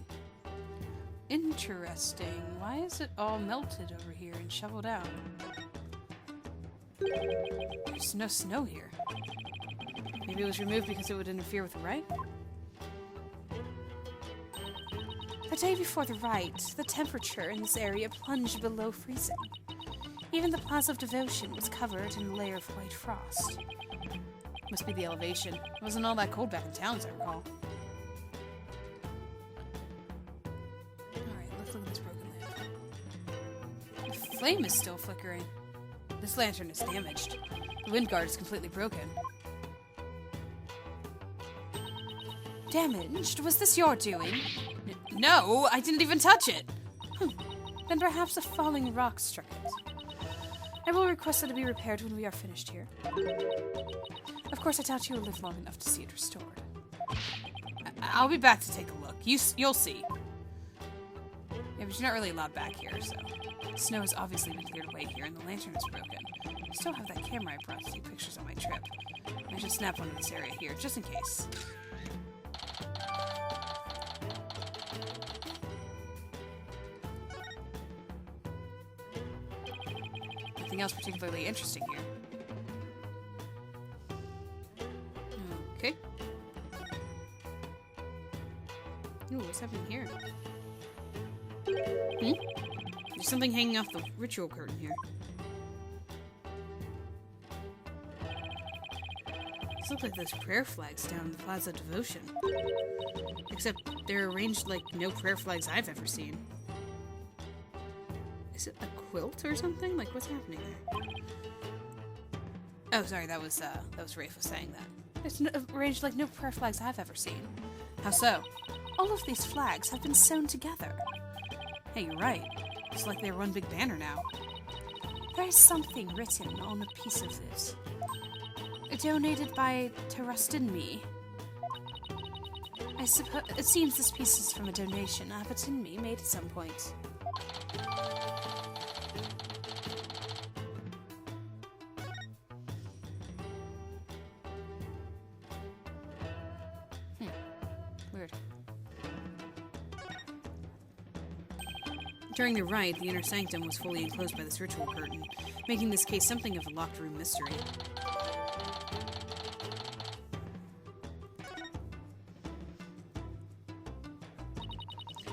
Interesting. Why is it all melted over here and shoveled out? There's no snow here. Maybe it was removed because it would interfere with the rite? The day before the rite, the temperature in this area plunged below freezing. Even the Plaza of Devotion was covered in a layer of white frost. Must be the elevation. It wasn't all that cold back in town, as I recall. Alright, let's look at this broken lamp. The flame is still flickering. This lantern is damaged. The wind guard is completely broken. Damaged? Was this your doing? No, I didn't even touch it! Then perhaps a falling rock struck it. I will request that it be repaired when we are finished here. Of course, I doubt you will live long enough to see it restored. I'll be back to take a look. You'll see. Yeah, but you're not really allowed back here, so... Snow has obviously been cleared away here, and the lantern is broken. I still have that camera I brought to take pictures on my trip. I should snap one in this area here, just in case. Nothing else particularly interesting here. Okay. Ooh, what's happening here? There's something hanging off the ritual curtain here. These look like those prayer flags down in the Plaza of Devotion. Except they're arranged like no prayer flags I've ever seen. Is it a quilt or something? Like, what's happening there? Oh, sorry, that was Rafe was saying that. It's arranged like no prayer flags I've ever seen. How so? All of these flags have been sewn together. Hey, you're right. It's like they're one big banner now. There is something written on a piece of this. Donated by Tarustinmi. I suppose it seems this piece is from a donation Abatinmi made at some point. Weird. During the rite, the inner sanctum was fully enclosed by this ritual curtain, making this case something of a locked room mystery.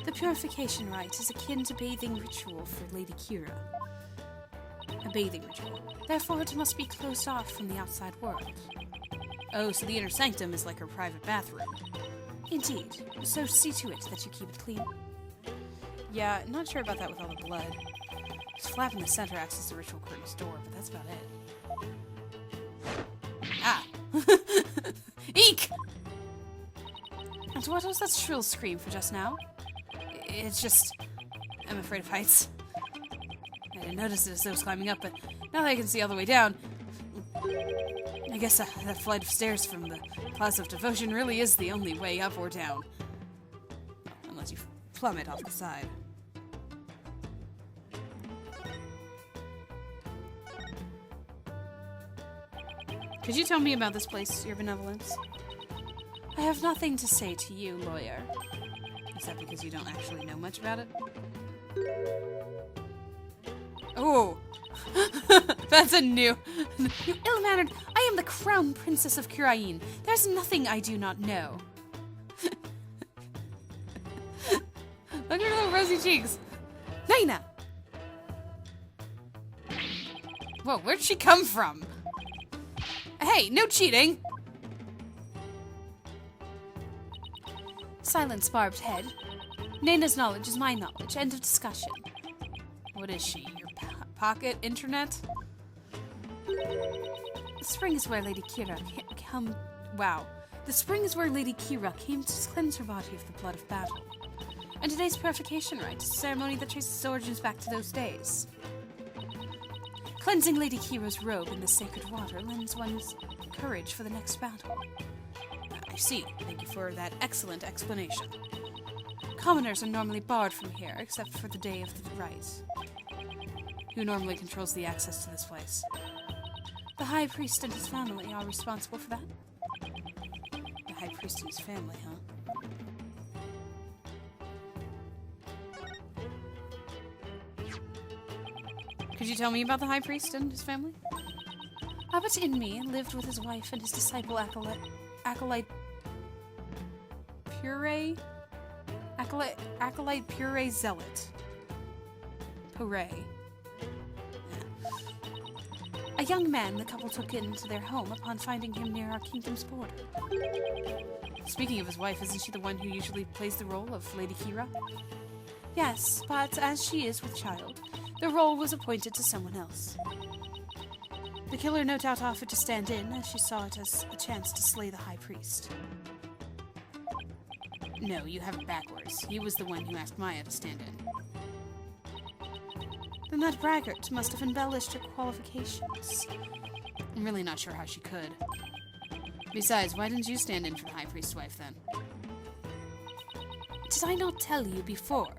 The purification rite is akin to bathing ritual for Lady Kira. A bathing ritual. Therefore, it must be closed off from the outside world. Oh, so the inner sanctum is like her private bathroom. Indeed. So see to it that you keep it clean. Yeah, not sure about that with all the blood. This flap in the center acts as the ritual curtain's door, but that's about it. Ah! Eek! And what was that shrill scream for just now? It's just... I'm afraid of heights. I didn't notice it as I was climbing up, but now that I can see all the way down... I guess that flight of stairs from the Plaza of Devotion really is the only way up or down. Unless you plummet off the side. Could you tell me about this place, Your Benevolence? I have nothing to say to you, lawyer. Is that because you don't actually know much about it? Oh! That's a new... You ill-mannered... I am the Crown Princess of Kurain. There's nothing I do not know. Look at her little rosy cheeks. Naina! Whoa, where'd she come from? Hey, no cheating! Silence, barbed head. Naina's knowledge is my knowledge. End of discussion. What is she? Your pocket internet? The spring is where Lady Kira came... Wow. The spring is where Lady Kira came to cleanse her body of the blood of battle. And today's purification rite is a ceremony that traces its origins back to those days. Cleansing Lady Kira's robe in the sacred water lends one's courage for the next battle. I see. Thank you for that excellent explanation. Commoners are normally barred from here, except for the day of the rite. Who normally controls the access to this place? The High Priest and his family are responsible for that? The High Priest and his family, huh? Could you tell me about the High Priest and his family? Abbot Inmi lived with his wife and his disciple Acolyte Puree Zealot. Puree. Yeah. A young man the couple took into their home upon finding him near our kingdom's border. Speaking of his wife, isn't she the one who usually plays the role of Lady Kira? Yes, but as she is with child, the role was appointed to someone else. The killer no doubt offered to stand in, as she saw it as a chance to slay the High Priest. No, you have it backwards. He was the one who asked Maya to stand in. Then that braggart must have embellished her qualifications. I'm really not sure how she could. Besides, why didn't you stand in for the High Priest's wife, then? Did I not tell you before?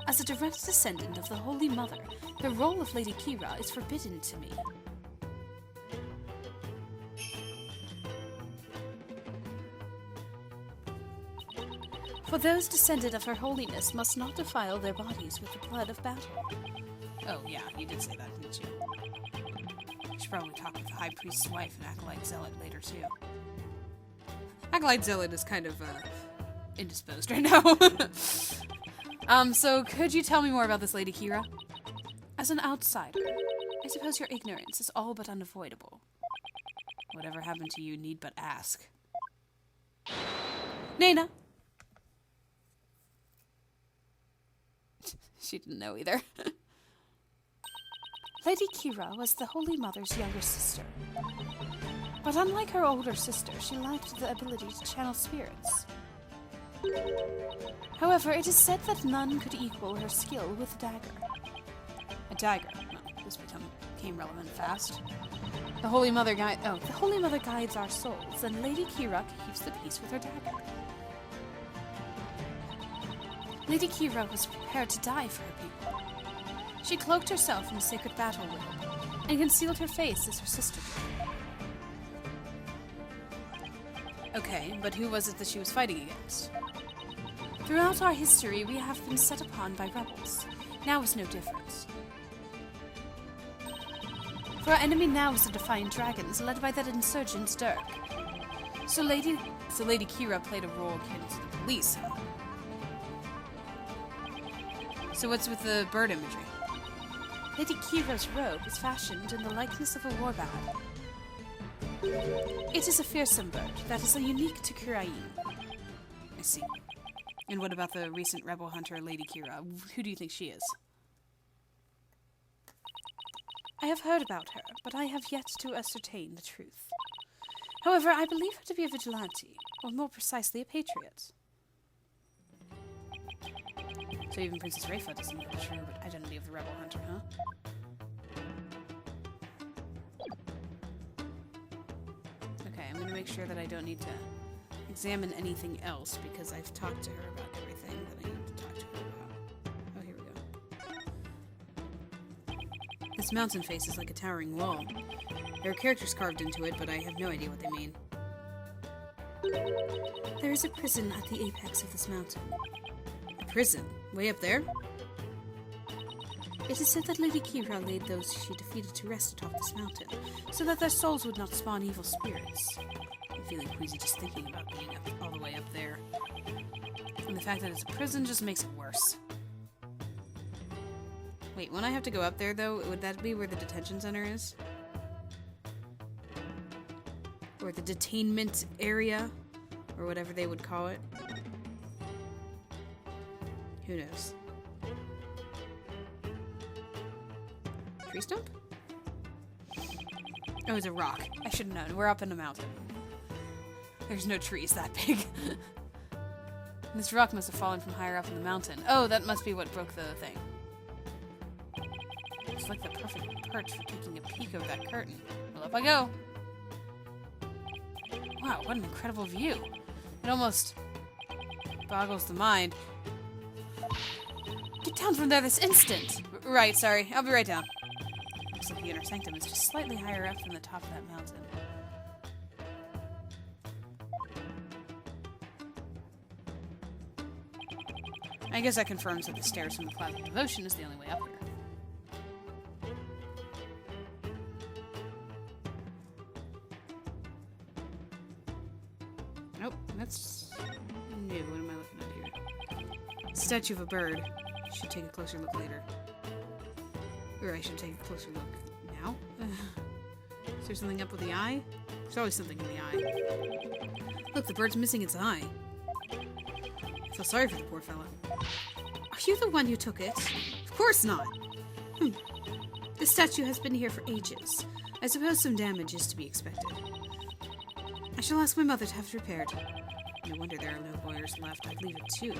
As a direct descendant of the Holy Mother, the role of Lady Kira is forbidden to me. For those descended of Her Holiness must not defile their bodies with the blood of battle. Oh yeah, you did say that, didn't you? You should probably talk with the High Priest's wife and Acolyte Zealot later, too. Acolyte Zealot is kind of, indisposed right now. So could you tell me more about this Lady Kira? As an outsider, I suppose your ignorance is all but unavoidable. Whatever happened to you need but ask. Naina! She didn't know either. Lady Kira was the Holy Mother's younger sister. But unlike her older sister, she lacked the ability to channel spirits. However, it is said that none could equal her skill with a dagger. A dagger? Well, this became relevant fast. The Holy Mother guides our souls, and Lady Kira keeps the peace with her dagger. Lady Kira was prepared to die for her people. She cloaked herself in a sacred battle robe, and concealed her face as her sister did. Okay, but who was it that she was fighting against? Throughout our history, we have been set upon by rebels. Now is no different. For our enemy now is the Defiant Dragons, led by that insurgent Dirk. So Lady Kira played a role akin to the police, huh? So what's with the bird imagery? Lady Kira's robe is fashioned in the likeness of a warbad. It is a fearsome bird that is unique to Kurain. I see. And what about the recent rebel hunter, Lady Kira? Who do you think she is? I have heard about her, but I have yet to ascertain the truth. However, I believe her to be a vigilante, or more precisely, a patriot. So even Princess Rayfa doesn't know the true identity of the rebel hunter, huh? Okay, I'm gonna make sure that I don't need to examine anything else, because I've talked to her about everything that I need to talk to her about. Oh, here we go. This mountain face is like a towering wall. There are characters carved into it, but I have no idea what they mean. There is a prison at the apex of this mountain. A prison? Way up there? It is said that Lady Kira laid those she defeated to rest atop this mountain, so that their souls would not spawn evil spirits. I'm feeling queasy just thinking about being up all the way up there. And the fact that it's a prison just makes it worse. Wait, when I have to go up there, though, would that be where the detention center is? Or the detainment area? Or whatever they would call it? Who knows? Tree stump? Oh, it's a rock. I should have known. We're up in a mountain. There's no trees that big. This rock must have fallen from higher up in the mountain. Oh, that must be what broke the thing. It's like the perfect perch for taking a peek over that curtain. Well, up I go. Wow, what an incredible view. It almost boggles the mind. Get down from there this instant! Right, sorry. I'll be right down. Looks like the inner sanctum is just slightly higher up than the top of that mountain. I guess that confirms that the stairs from the Plaza of Devotion is the only way up here. Nope, that's new. What am I looking at here? Statue of a bird. Should take a closer look later. Or I should take a closer look now? Is there something up with the eye? There's always something in the eye. Look, the bird's missing its eye. I feel sorry for the poor fella. Are you the one who took it? Of course not! This statue has been here for ages. I suppose some damage is to be expected. I shall ask my mother to have it repaired. No wonder there are no lawyers left. I'd leave it too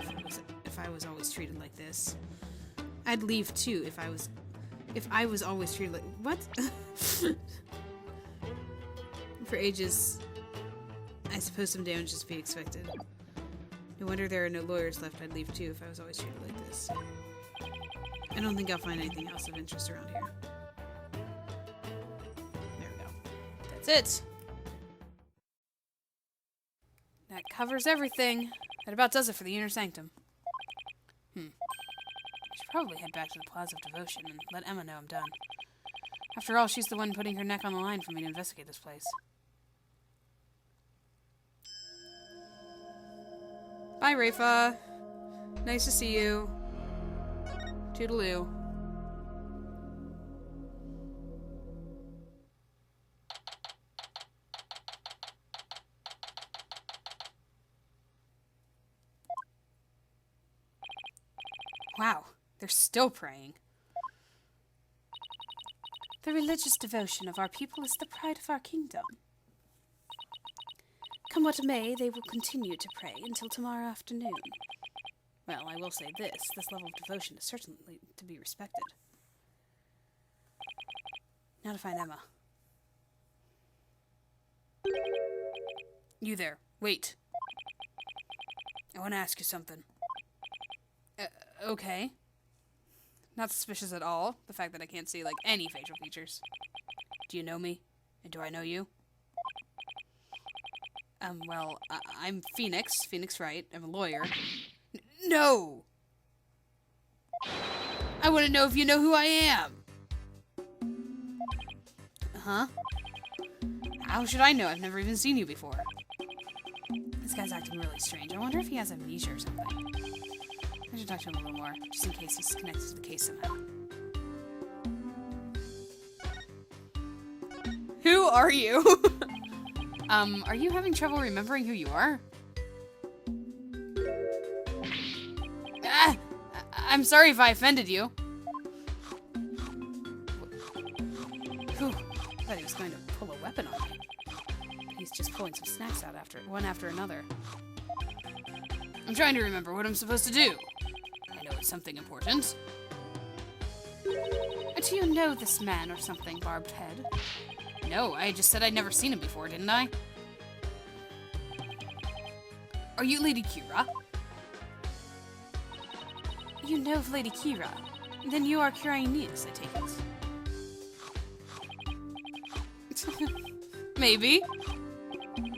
if I was always treated like this. I'd leave too if I was always treated like what? For ages, I suppose some damage is to be expected. No wonder there are no lawyers left. I'd leave too if I was always treated like this. I don't think I'll find anything else of interest around here. There we go. That's it. That covers everything. That about does it for the inner sanctum. I should probably head back to the Plaza of Devotion and let Emma know I'm done. After all, she's the one putting her neck on the line for me to investigate this place. Bye, Rayfa. Nice to see you. Toodaloo. Wow, they're still praying. The religious devotion of our people is the pride of our kingdom. Come what may, they will continue to pray until tomorrow afternoon. Well, I will say this level of devotion is certainly to be respected. Now to find Emma. You there, wait. I want to ask you something. Okay. Not suspicious at all, the fact that I can't see, like, any facial features. Do you know me? And do I know you? Well, I'm Phoenix. Phoenix Wright. I'm a lawyer. No! I want to know if you know who I am! Huh? How should I know? I've never even seen you before. This guy's acting really strange. I wonder if he has amnesia or something. I should talk to him a little more, just in case he's connected to the case somehow. Who are you? Are you having trouble remembering who you are? I'm sorry if I offended you. pulling some snacks out one after another. I'm trying to remember what I'm supposed to do. I know it's something important. Do you know this man or something, Barbed Head? No, I just said I'd never seen him before, didn't I? Are you Lady Kira? You know of Lady Kira. Then you are Kira's niece, I take it. Maybe.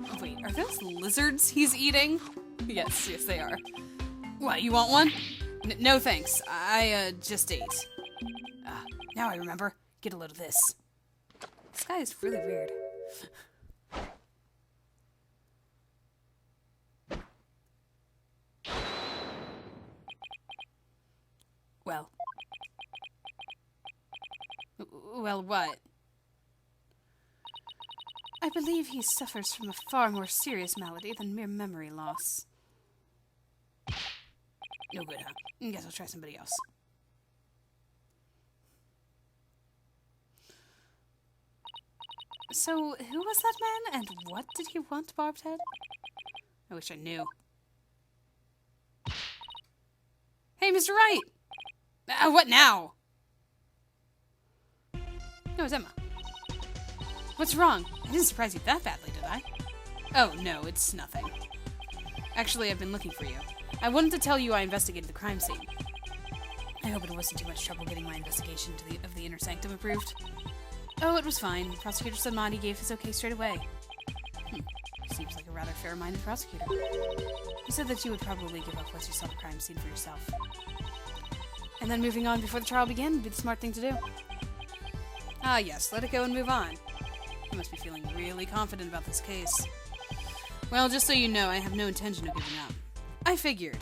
Oh, wait, are those lizards he's eating? Yes, they are. What, you want one? No thanks, I just ate. Now I remember. Get a load of this. This guy is really weird. Well, what? I believe he suffers from a far more serious malady than mere memory loss. No good, huh? Guess I'll try somebody else. So, who was that man, and what did he want, Barbed Head? I wish I knew. Hey, Mr. Wright! What now? No, it's Emma. What's wrong? I didn't surprise you that badly, did I? Oh, no, it's nothing. Actually, I've been looking for you. I wanted to tell you I investigated the crime scene. I hope it wasn't too much trouble getting my investigation of the Inner Sanctum approved. Oh, it was fine. Prosecutor Samadi gave his okay straight away. Seems like a rather fair-minded prosecutor. He said that you would probably give up once you saw the crime scene for yourself. And then moving on before the trial began would be the smart thing to do. Ah, yes, let it go and move on. You must be feeling really confident about this case. Well, just so you know, I have no intention of giving up. I figured.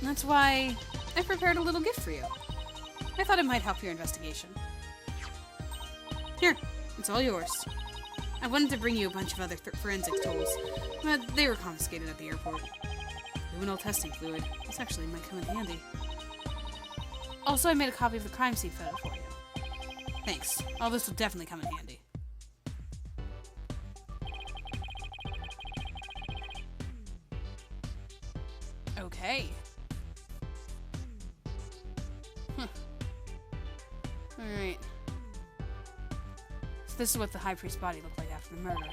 That's why I prepared a little gift for you. I thought it might help your investigation. Here, it's all yours. I wanted to bring you a bunch of other forensic tools, but they were confiscated at the airport. Luminol testing fluid. This actually might come in handy. Also, I made a copy of the crime scene photo for you. Thanks. All this will definitely come in handy. Okay. Alright. So this is what the High Priest's body looked like after the murder.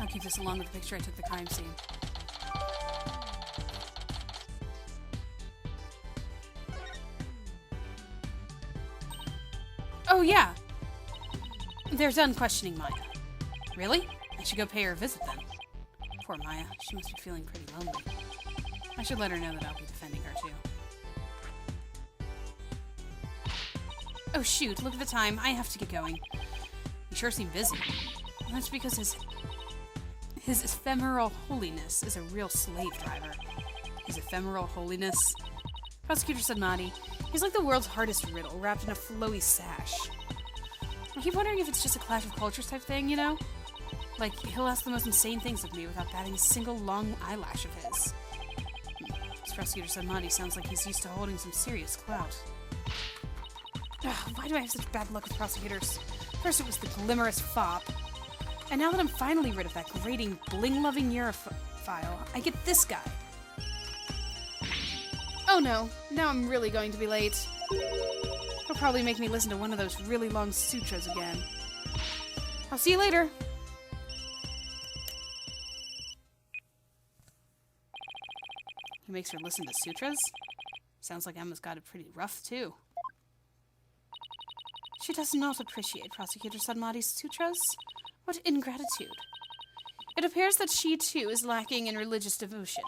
I'll keep this along with the picture I took of the crime scene. Oh, yeah! They're done questioning Maya. Really? I should go pay her a visit then. Poor Maya. She must be feeling pretty lonely. I should let her know that I'll be defending her, too. Oh, shoot. Look at the time. I have to get going. You sure seem busy. And that's because his ephemeral holiness is a real slave driver. His ephemeral holiness? Prosecutor Samadi. He's like the world's hardest riddle, wrapped in a flowy sash. I keep wondering if it's just a clash of cultures type thing, you know? Like, he'll ask the most insane things of me without batting a single long eyelash of his. This Prosecutor Samadi sounds like he's used to holding some serious clout. Ugh, why do I have such bad luck with prosecutors? First it was the glimmerous fop, and now that I'm finally rid of that grating, bling-loving Europhile, I get this guy. Oh no, now I'm really going to be late. He'll probably make me listen to one of those really long sutras again. I'll see you later. He makes her listen to sutras? Sounds like Emma's got it pretty rough, too. She does not appreciate Prosecutor Samadi's sutras. What ingratitude. It appears that she, too, is lacking in religious devotion.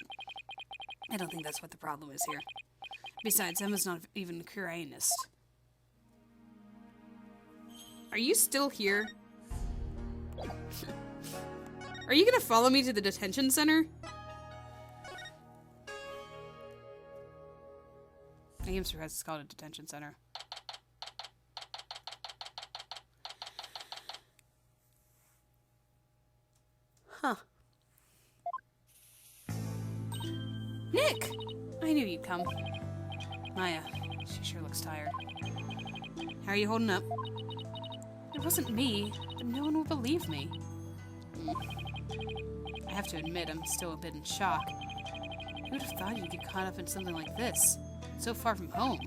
I don't think that's what the problem is here. Besides, Emma's not even a Kirainist. Are you still here? Are you gonna follow me to the detention center? I am surprised it's called a detention center. Huh. Nick! I knew you'd come. Maya, she sure looks tired. How are you holding up? It wasn't me, but no one will believe me. I have to admit, I'm still a bit in shock. Who would have thought you'd get caught up in something like this? So far from home.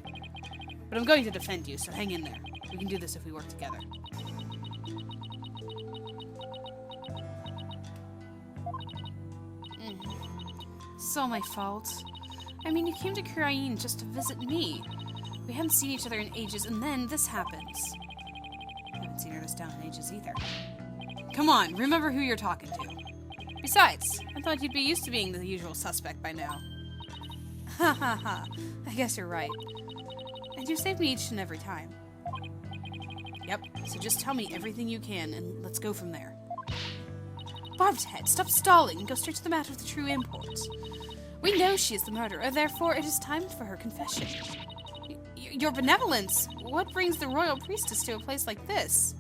But I'm going to defend you, so hang in there. We can do this if we work together. It's all my fault. I mean, you came to Kurain just to visit me. We haven't seen each other in ages, and then this happens. I haven't seen Ernest down in ages either. Come on, remember who you're talking to. Besides, I thought you'd be used to being the usual suspect by now. Ha ha ha. I guess you're right. And you saved me each and every time. Yep, so just tell me everything you can, and let's go from there. Barbed Head, stop stalling and go straight to the matter of the true import. We know she is the murderer, therefore it is time for her confession. Your benevolence! What brings the royal priestess to a place like this?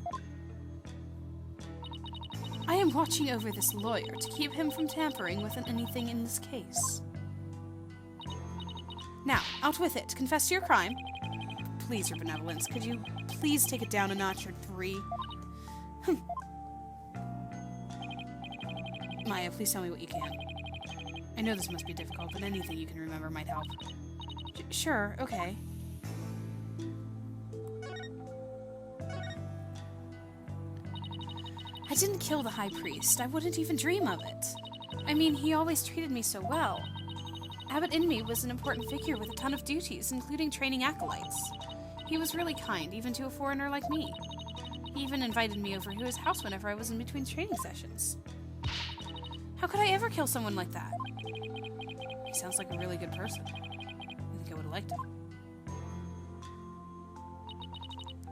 I am watching over this lawyer to keep him from tampering with anything in this case. Now, out with it. Confess to your crime. Please, your benevolence, could you please take it down a notch or 3? Maya, please tell me what you can. I know this must be difficult, but anything you can remember might help. Sure, okay. I didn't kill the High Priest. I wouldn't even dream of it. I mean, he always treated me so well. Abbot Inmee was an important figure with a ton of duties, including training acolytes. He was really kind, even to a foreigner like me. He even invited me over to his house whenever I was in between training sessions. How could I ever kill someone like that? He sounds like a really good person. I think I would have liked him.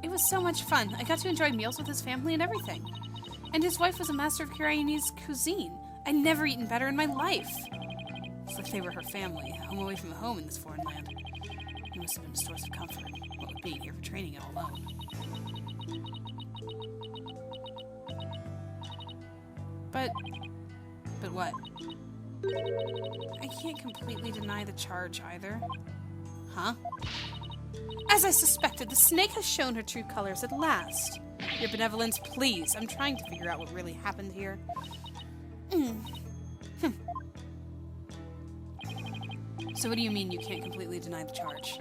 It was so much fun. I got to enjoy meals with his family and everything. And his wife was a master of Kurainese cuisine. I'd never eaten better in my life. It's like they were her family, home away from home in this foreign land. It must have been a source of comfort, what with being here for training it all alone. But what? I can't completely deny the charge either. Huh? As I suspected, the snake has shown her true colors at last. Your benevolence, please. I'm trying to figure out what really happened here. So what do you mean you can't completely deny the charge?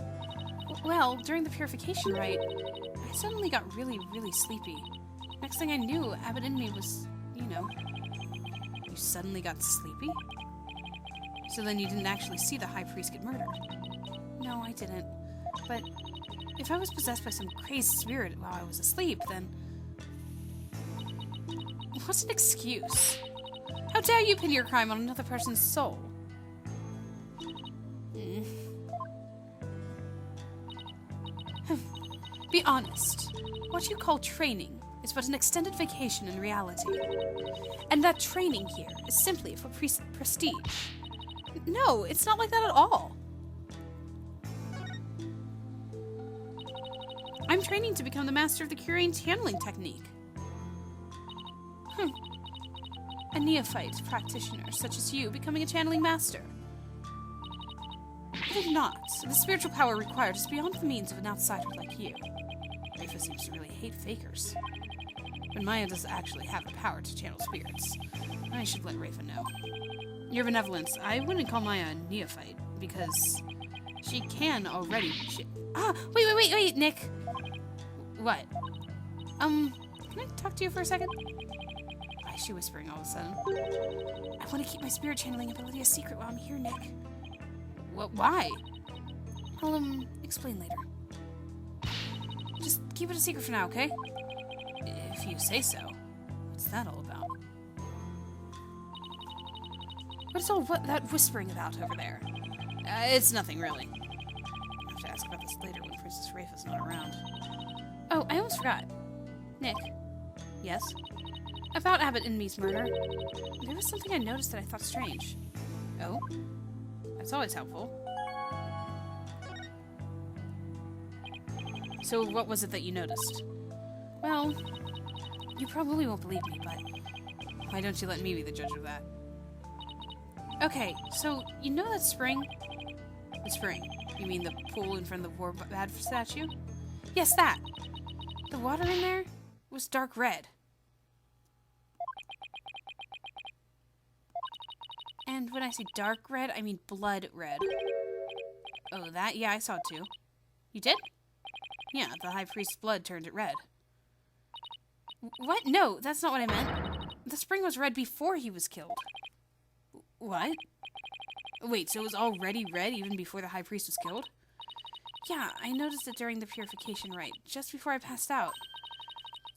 Well, during the purification rite, I suddenly got really, really sleepy. Next thing I knew, Abbot Inmee was, you know... You suddenly got sleepy? So then you didn't actually see the High Priest get murdered? No, I didn't. But if I was possessed by some crazed spirit while I was asleep, then... What's an excuse? How dare you pin your crime on another person's soul? Be honest. What you call training is but an extended vacation in reality. And that training here is simply for prestige. No, it's not like that at all. I'm training to become the master of the Kurain channeling technique. A neophyte practitioner such as you becoming a channeling master. I think not. The spiritual power required is beyond the means of an outsider like you. Rafa seems to really hate fakers. But Maya does actually have the power to channel spirits. I should let Rafa know. Your benevolence, I wouldn't call Maya a neophyte, because she can already... Wait, Nick! What? Can I talk to you for a second? Why is she whispering all of a sudden? I want to keep my spirit channeling ability a secret while I'm here, Nick. What? Why? I'll, explain later. Just keep it a secret for now, okay? If you say so. What's that all about? What is all that whispering about over there? It's nothing, really. I'll have to ask about this later when Princess Rafa's not around. Oh, I almost forgot. Nick. Yes? About Abbot Inmee's murder. There was something I noticed that I thought strange. Oh? That's always helpful. So what was it that you noticed? Well, you probably won't believe me, but why don't you let me be the judge of that? Okay, so you know that spring? The spring. You mean the pool in front of the Warbad statue? Yes, that. The water in there was dark red. And when I say dark red, I mean blood red. Oh, that? Yeah, I saw it too. You did? Yeah, the High Priest's blood turned it red. What? No, that's not what I meant. The spring was red before he was killed. What? Wait, so it was already red even before the High Priest was killed? Yeah, I noticed it during the purification rite, just before I passed out.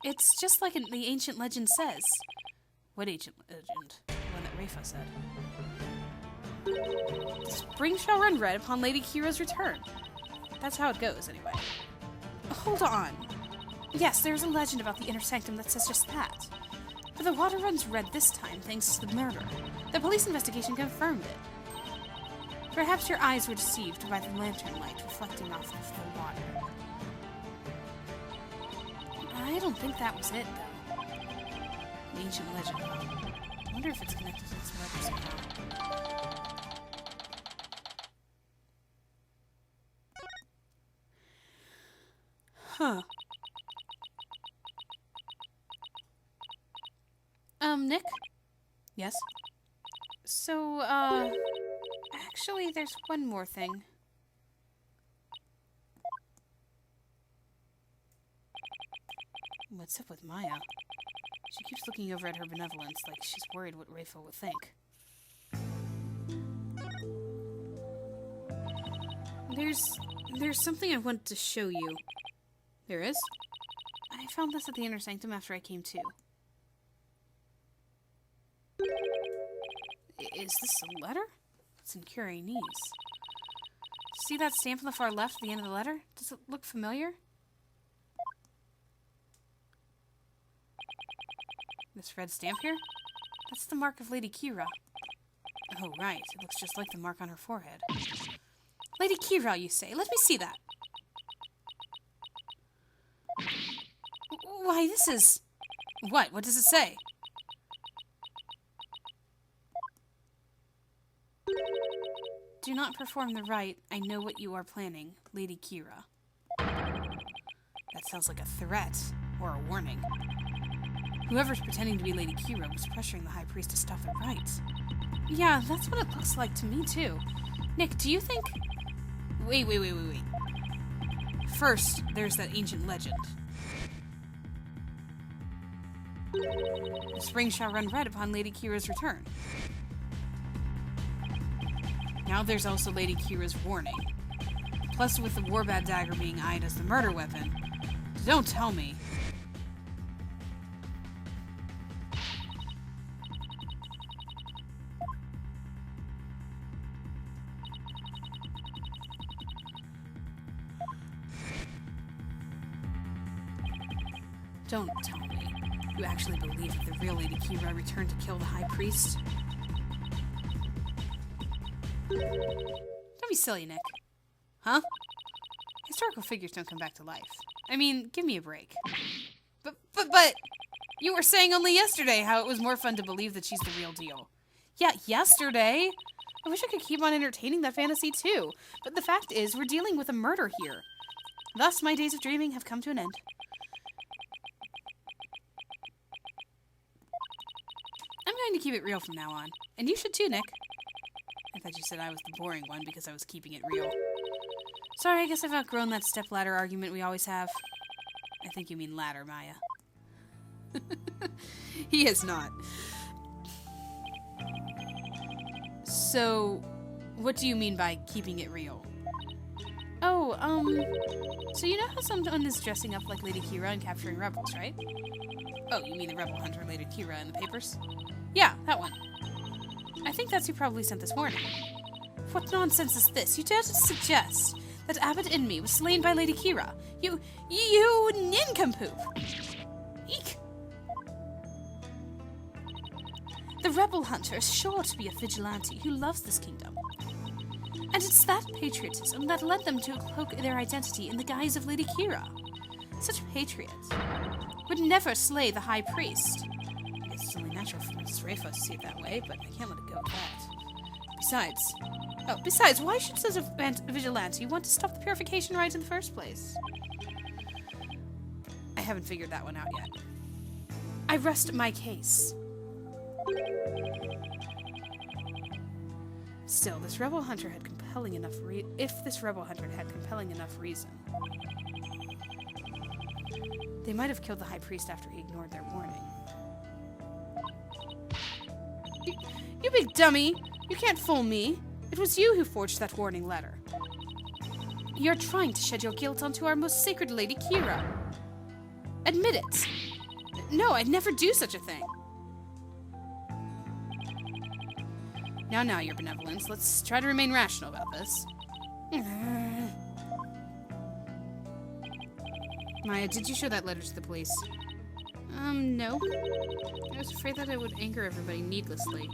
It's just like the ancient legend says. What ancient legend? The one that Rafa said. The spring shall run red upon Lady Kira's return. That's how it goes, anyway. Hold on. Yes, there's a legend about the inner sanctum that says just that. But the water runs red this time thanks to the murder. The police investigation confirmed it. Perhaps your eyes were deceived by the lantern light reflecting off of the water. I don't think that was it, though. The ancient legend. I wonder if it's connected to this murder somehow. Huh. Nick? Yes? So, actually, there's one more thing. What's up with Maya? She keeps looking over at her benevolence like she's worried what Rafa will think. There's something I want to show you. There is? I found this at the Inner Sanctum after I came to. Is this a letter? It's in Curanese. See that stamp on the far left at the end of the letter? Does it look familiar? This red stamp here? That's the mark of Lady Kira. Oh, right. It looks just like the mark on her forehead. Lady Kira, you say? Let me see that. Why, this is... What? What does it say? Do not perform the rite. I know what you are planning, Lady Kira. That sounds like a threat, or a warning. Whoever's pretending to be Lady Kira was pressuring the High Priest to stop the rite. Yeah, that's what it looks like to me, too. Nick, do you think... Wait. First, there's that ancient legend. The spring shall run red upon Lady Kira's return. Now there's also Lady Kira's warning. Plus with the Warbad dagger being eyed as the murder weapon. Don't tell me. Don't tell me. You actually believe that the real Lady Kira returned to kill the High Priest? Don't be silly, Nick. Huh? Historical figures don't come back to life. I mean, give me a break. But, you were saying only yesterday how it was more fun to believe that she's the real deal. Yeah, yesterday? I wish I could keep on entertaining that fantasy too. But the fact is, we're dealing with a murder here. Thus, my days of dreaming have come to an end. I'm going to keep it real from now on. And you should too, Nick. I thought you said I was the boring one because I was keeping it real. Sorry, I guess I've outgrown that step-ladder argument we always have. I think you mean ladder, Maya. He is not. So, what do you mean by keeping it real? Oh, so you know how someone is dressing up like Lady Kira and capturing rebels, right? Oh, you mean the rebel hunter Lady Kira in the papers? Yeah, that one. I think that's who probably sent this warning. What nonsense is this? You dare to suggest that Abbot Inmee was slain by Lady Kira? You nincompoop! Eek! The rebel hunter is sure to be a vigilante who loves this kingdom. And it's that patriotism that led them to cloak their identity in the guise of Lady Kira. Such patriots would never slay the High Priest. It's only natural for Mrs. Rafa to see it that way, but I can't let it go with that. Besides, why should such a vigilante want to stop the purification rite in the first place? I haven't figured that one out yet. I rest my case. Still, this rebel hunter had compelling enough if this rebel hunter had compelling enough reason, they might have killed the high priest after he ignored their warning. You big dummy! You can't fool me! It was you who forged that warning letter. You're trying to shed your guilt onto our most sacred Lady Kira. Admit it! No, I'd never do such a thing. Now, your benevolence. Let's try to remain rational about this. Maya, did you show that letter to the police? No. I was afraid that it would anger everybody needlessly.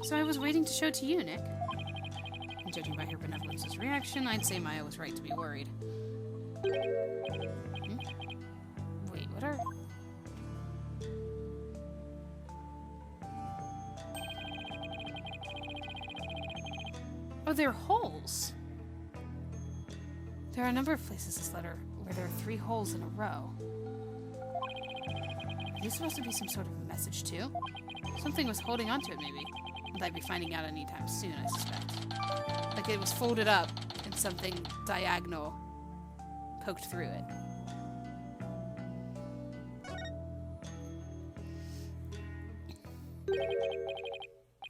So I was waiting to show it to you, Nick. And judging by her benevolence's reaction, I'd say Maya was right to be worried. Wait, what are... Oh, they're holes. There are a number of places in this letter where there are 3 holes in a row. Are these supposed to be some sort of a message, too? Something was holding onto it, maybe. And I'd be finding out anytime soon, I suspect. Like it was folded up and something diagonal poked through it.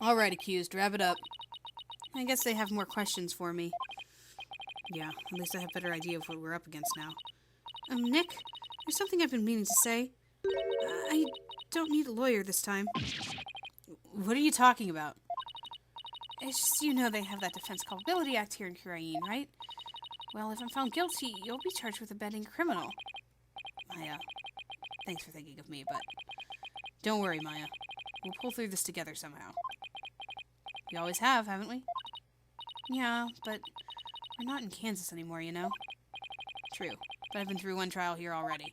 Alright, accused, wrap it up. I guess they have more questions for me. Yeah, at least I have a better idea of what we're up against now. Nick, there's something I've been meaning to say. I don't need a lawyer this time. What are you talking about? It's just, you know, they have that Defense Culpability Act here in Kirain, right? Well, if I'm found guilty, you'll be charged with abetting a criminal. Maya, thanks for thinking of me, but don't worry, Maya. We'll pull through this together somehow. We always have, haven't we? Yeah, but we're not in Kansas anymore, you know? True, but I've been through one trial here already,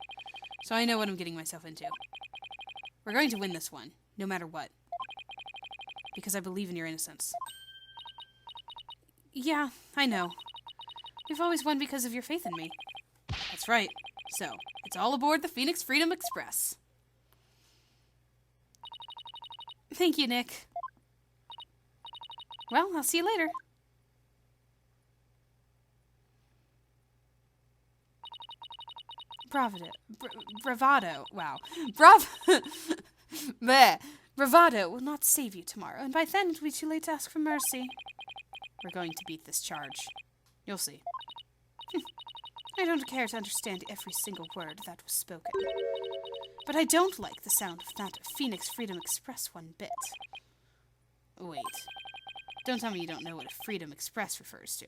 so I know what I'm getting myself into. We're going to win this one, no matter what. Because I believe in your innocence. Yeah, I know. You've always won because of your faith in me. That's right. So, it's all aboard the Phoenix Freedom Express. Thank you, Nick. Well, I'll see you later. Bravado. Wow. Bleh. Bravado will not save you tomorrow, and by then it will be too late to ask for mercy. We're going to beat this charge. You'll see. I don't care to understand every single word that was spoken. But I don't like the sound of that Phoenix Freedom Express one bit. Wait. Don't tell me you don't know what a Freedom Express refers to.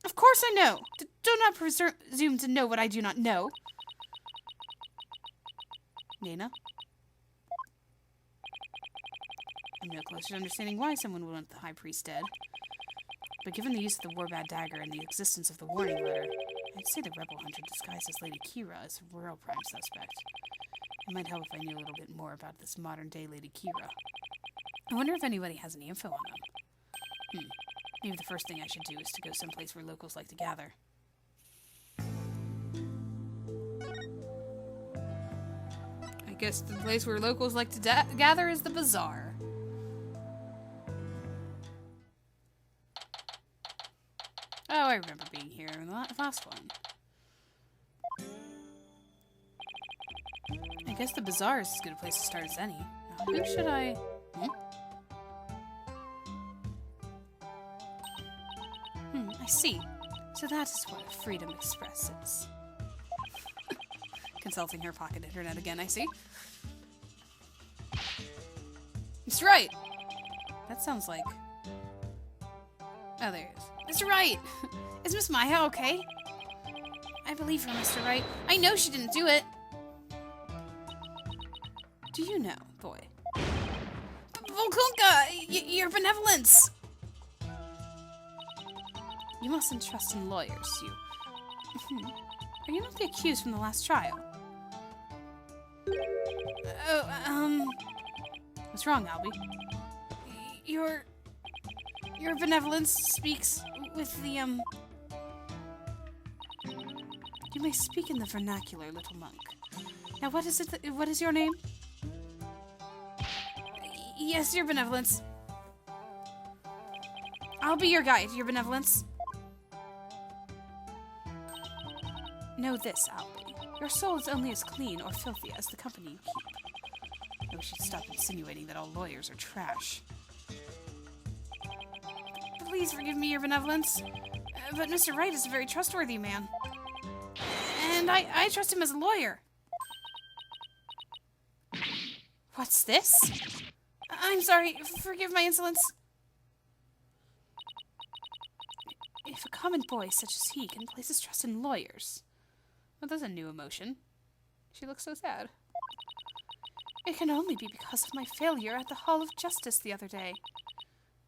Of course I know! Do not presume to know what I do not know. Nana? I'm no closer to understanding why someone would want the High Priest dead. But given the use of the Warbad Dagger and the existence of the warning letter, I'd say the rebel hunter disguised as Lady Kira is a real prime suspect. It might help if I knew a little bit more about this modern-day Lady Kira. I wonder if anybody has any info on them. Maybe the first thing I should do is to go someplace where locals like to gather. I guess the place where locals like to gather is the bazaar. Oh, I remember being here in the last one. I guess the bazaar is as good a place to start as any. Now, who should I... I see. So that is what a Freedom Express is. Consulting her pocket internet again, I see. Mr. Wright! That sounds like... Oh, there he is. Mr. Wright! Is Miss Maya okay? I believe her, Mr. Wright. I know she didn't do it! Do you know, boy? Volkunka! Your benevolence! You mustn't trust in lawyers, you... Are you not the accused from the last trial? Oh, What's wrong, Albie? Your benevolence speaks with the, You may speak in the vernacular, little monk. Now, what is your name? Yes, Your Benevolence. I'll be your guide, Your Benevolence. Know this, Albie. Your soul is only as clean or filthy as the company you keep. We should stop insinuating that all lawyers are trash. Please forgive me, Your Benevolence, but Mr. Wright is a very trustworthy man. And I trust him as a lawyer. What's this? I'm sorry, forgive my insolence. If a common boy such as he can place his trust in lawyers... Well, that's a new emotion. She looks so sad. It can only be because of my failure at the Hall of Justice the other day.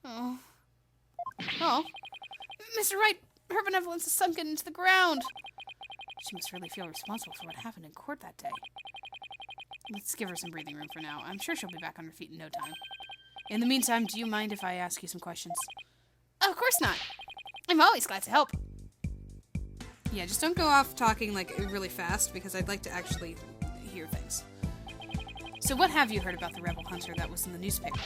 Oh. Oh. Mr. Wright, her benevolence is sunken into the ground. She must really feel responsible for what happened in court that day. Let's give her some breathing room for now. I'm sure she'll be back on her feet in no time. In the meantime, do you mind if I ask you some questions? Of course not. I'm always glad to help. Yeah, just don't go off talking like really fast because I'd like to actually hear things. So what have you heard about the rebel hunter that was in the newspaper?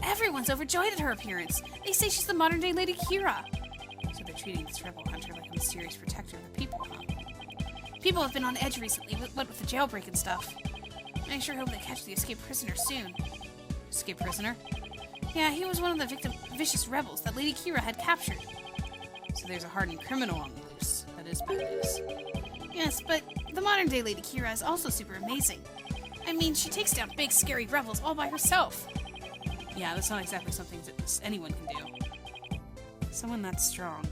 Everyone's overjoyed at her appearance. They say she's the modern-day Lady Kira. So they're treating this rebel hunter like a mysterious protector of the people, huh? People have been on edge recently, what with the jailbreak and stuff. I sure hope they catch the escaped prisoner soon. Escaped prisoner? Yeah, he was one of the vicious rebels that Lady Kira had captured. So there's a hardened criminal on the loose. That is bad news. Yes, but the modern-day Lady Kira is also super amazing. I mean, she takes down big, scary rebels all by herself. Yeah, that's not exactly something that anyone can do. Someone that strong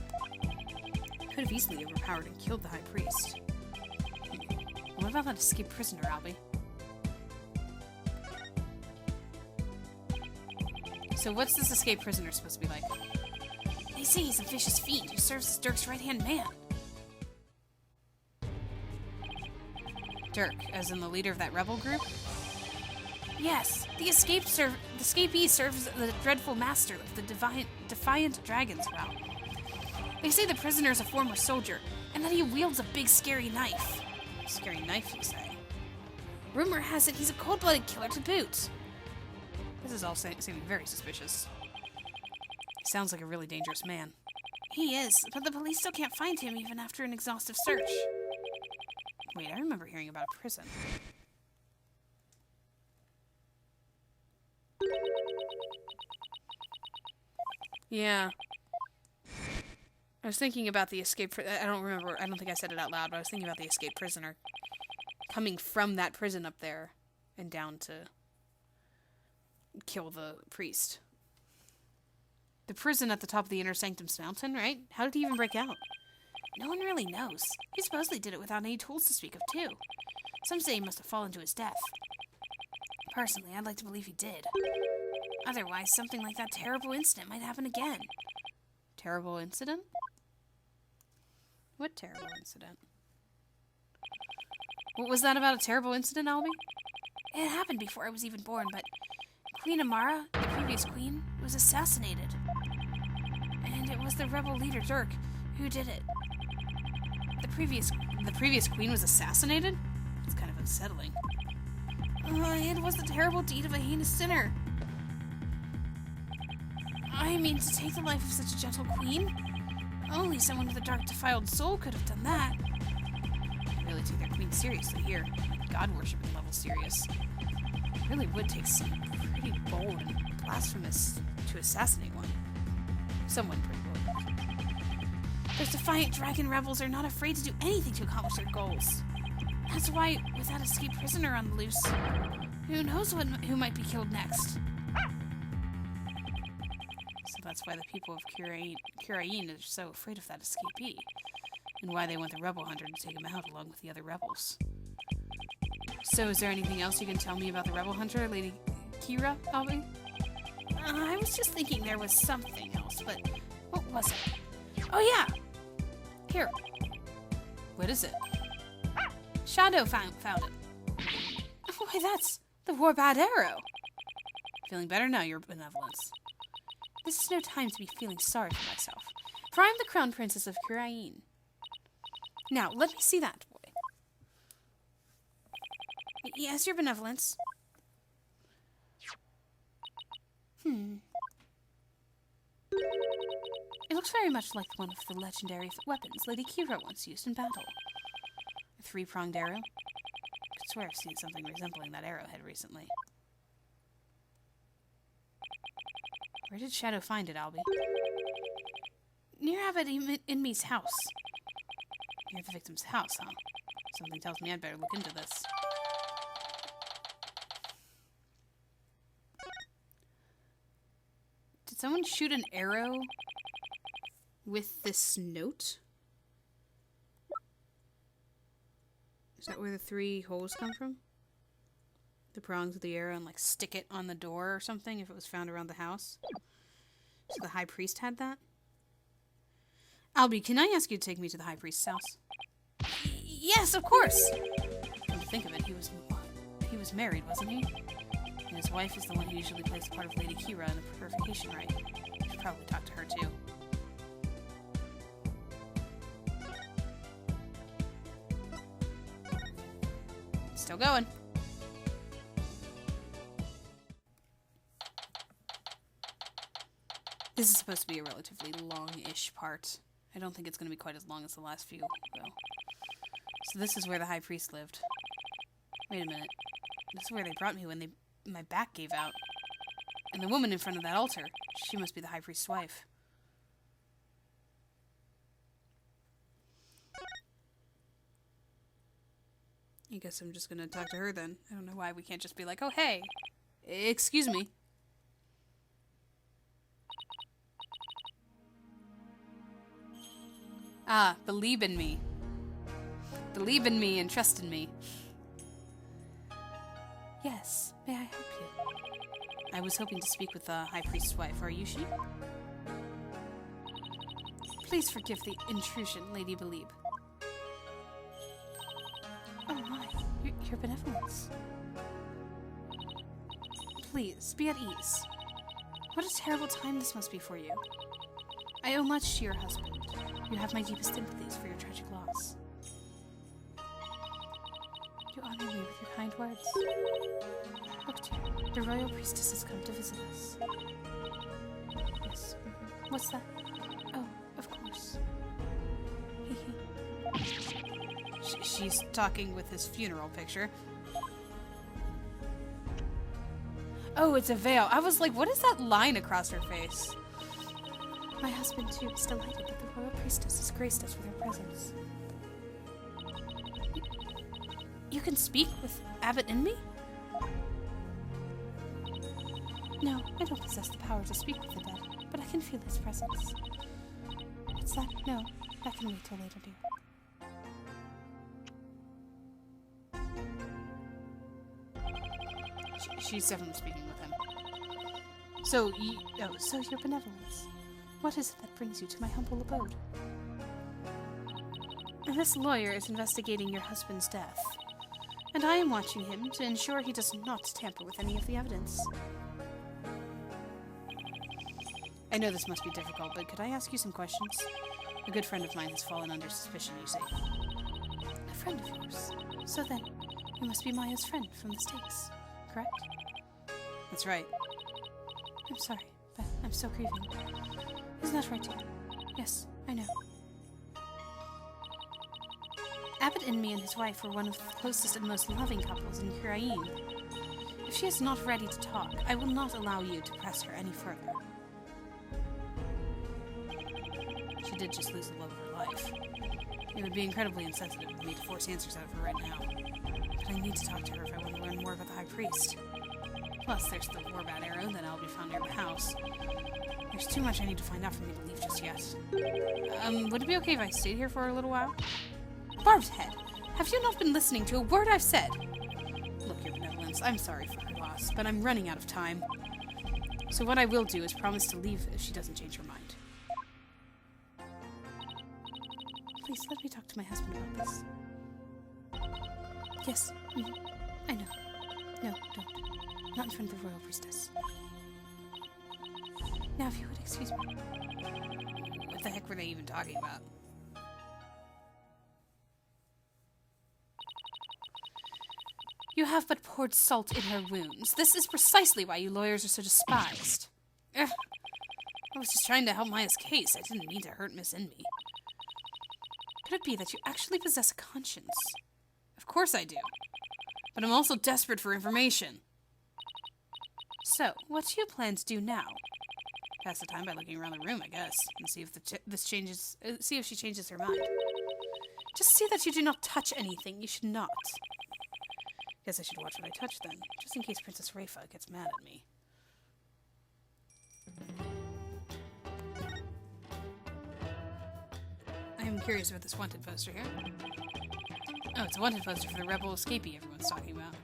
could have easily overpowered and killed the High Priest. What about that escaped prisoner, Albie? So what's this escaped prisoner supposed to be like? They say he's a vicious fiend who serves as Dirk's right-hand man. Dirk, as in the leader of that rebel group? Yes, the escapee serves as the dreadful master of the Defiant Dragons route. They say the prisoner is a former soldier, and that he wields a big scary knife. Scary knife, you say? Rumor has it he's a cold-blooded killer to boot. This is all seeming very suspicious. He sounds like a really dangerous man. He is, but the police still can't find him even after an exhaustive search. Wait, I remember hearing about a prison. Yeah. I was thinking about the escape... I don't think I said it out loud, but I was thinking about the escaped prisoner. Coming from that prison up there and down to kill the priest. The prison at the top of the Inner Sanctum's mountain, right? How did he even break out? No one really knows. He supposedly did it without any tools to speak of, too. Some say he must have fallen to his death. Personally, I'd like to believe he did. Otherwise, something like that terrible incident might happen again. Terrible incident? What terrible incident? What was that about a terrible incident, Albie? It happened before I was even born, but Queen Amara, the previous queen, was assassinated. And it was the rebel leader, Dirk, who did it. The previous queen was assassinated? It's kind of unsettling. It was the terrible deed of a heinous sinner. I mean, to take the life of such a gentle queen? Only someone with a dark, defiled soul could have done that. They really take their queen seriously here. God-worshipping level serious. It really would take some pretty bold and blasphemous to assassinate one. Someone pretty bold. Those Defiant Dragon rebels are not afraid to do anything to accomplish their goals. That's why, with that escaped prisoner on the loose, who knows who might be killed next. So that's why the people of Kirain are so afraid of that escapee, and why they want the rebel hunter to take him out along with the other rebels. So is there anything else you can tell me about the rebel hunter, Lady Kira, Albie? I was just thinking there was something else, but what was it? Oh yeah! Here. What is it? Shadow found it. Why, that's the Warbad Arrow. Feeling better now, Your Benevolence. This is no time to be feeling sorry for myself, for I'm the Crown Princess of Kirain. Now, let me see that, boy. Yes, Your Benevolence. It looks very much like one of the legendary weapons Lady Kira once used in battle. A three-pronged arrow? I could swear I've seen something resembling that arrowhead recently. Where did Shadow find it, Albie? Near Abbot Inme's house. Near the victim's house, huh? Something tells me I'd better look into this. Did someone shoot an arrow with this note? Is that where the 3 holes come from? The prongs of the arrow and like stick it on the door or something if it was found around the house? So the high priest had that? Albie, can I ask you to take me to the high priest's house? Yes, of course! Come to think of it, he was married, wasn't he? And his wife is the one who usually plays the part of Lady Kira in the purification rite. You should probably talk to her too. Still going. This is supposed to be a relatively long-ish part. I don't think it's going to be quite as long as the last few, though. So this is where the high priest lived. Wait a minute. This is where they brought me when my back gave out. And the woman in front of that altar, she must be the high priest's wife. I guess I'm just going to talk to her then. I don't know why we can't just be like, oh, hey, excuse me. Ah, believe in me. Believe in me and trust in me. Yes, may I help you? I was hoping to speak with the high priest's wife. Are you she? Please forgive the intrusion, Lady Belieb. Oh my, your benevolence. Please, be at ease. What a terrible time this must be for you. I owe much to your husband. You have my deepest sympathies for your tragic loss. You honor me with your kind words. Look, dear, the royal priestess has come to visit us. Yes. What's that? Oh, of course. She's talking with his funeral picture. Oh, it's a veil. I was like, what is that line across her face? My husband, too, is delighted that the royal priestess has graced us with her presence. You can speak with Abbot Inme? No, I don't possess the power to speak with the dead, but I can feel his presence. What's that? No, that can wait till later, dear. She's definitely speaking with him. So, so your benevolence. What is it that brings you to my humble abode? This lawyer is investigating your husband's death, and I am watching him to ensure he does not tamper with any of the evidence. I know this must be difficult, but could I ask you some questions? A good friend of mine has fallen under suspicion, you see. A friend of yours? So then, you must be Maya's friend from the States, correct? That's right. I'm sorry, but I'm so grieving. Isn't that right, dear? Yes, I know. Abbot Inme and his wife were one of the closest and most loving couples in Kirain. If she is not ready to talk, I will not allow you to press her any further. She did just lose the love of her life. It would be incredibly insensitive of me to force answers out of her right now. But I need to talk to her if I want to learn more about the High Priest. Plus, there's the Warbat arrow that I'll be found near the house. There's too much I need to find out for me to leave just yet. Would it be okay if I stayed here for a little while? Barbed Head, have you not been listening to a word I've said? Look, your benevolence, I'm sorry for her loss, but I'm running out of time. So what I will do is promise to leave if she doesn't change her mind. Please, let me talk to my husband about this. Yes, I know. No, don't. Not in front of the royal priestess. Now, if you would excuse me. What the heck were they even talking about? You have but poured salt in her wounds. This is precisely why you lawyers are so despised. Ugh. I was just trying to help Maya's case. I didn't mean to hurt Miss Envy. Could it be that you actually possess a conscience? Of course I do. But I'm also desperate for information. So, what do you plan to do now? Pass the time by looking around the room, I guess, and see if see if she changes her mind. Just see that you do not touch anything. You should not. Guess I should watch what I touch then, just in case Princess Rayfa gets mad at me. I am curious about this wanted poster here. Oh, it's a wanted poster for the rebel escapee everyone's talking about.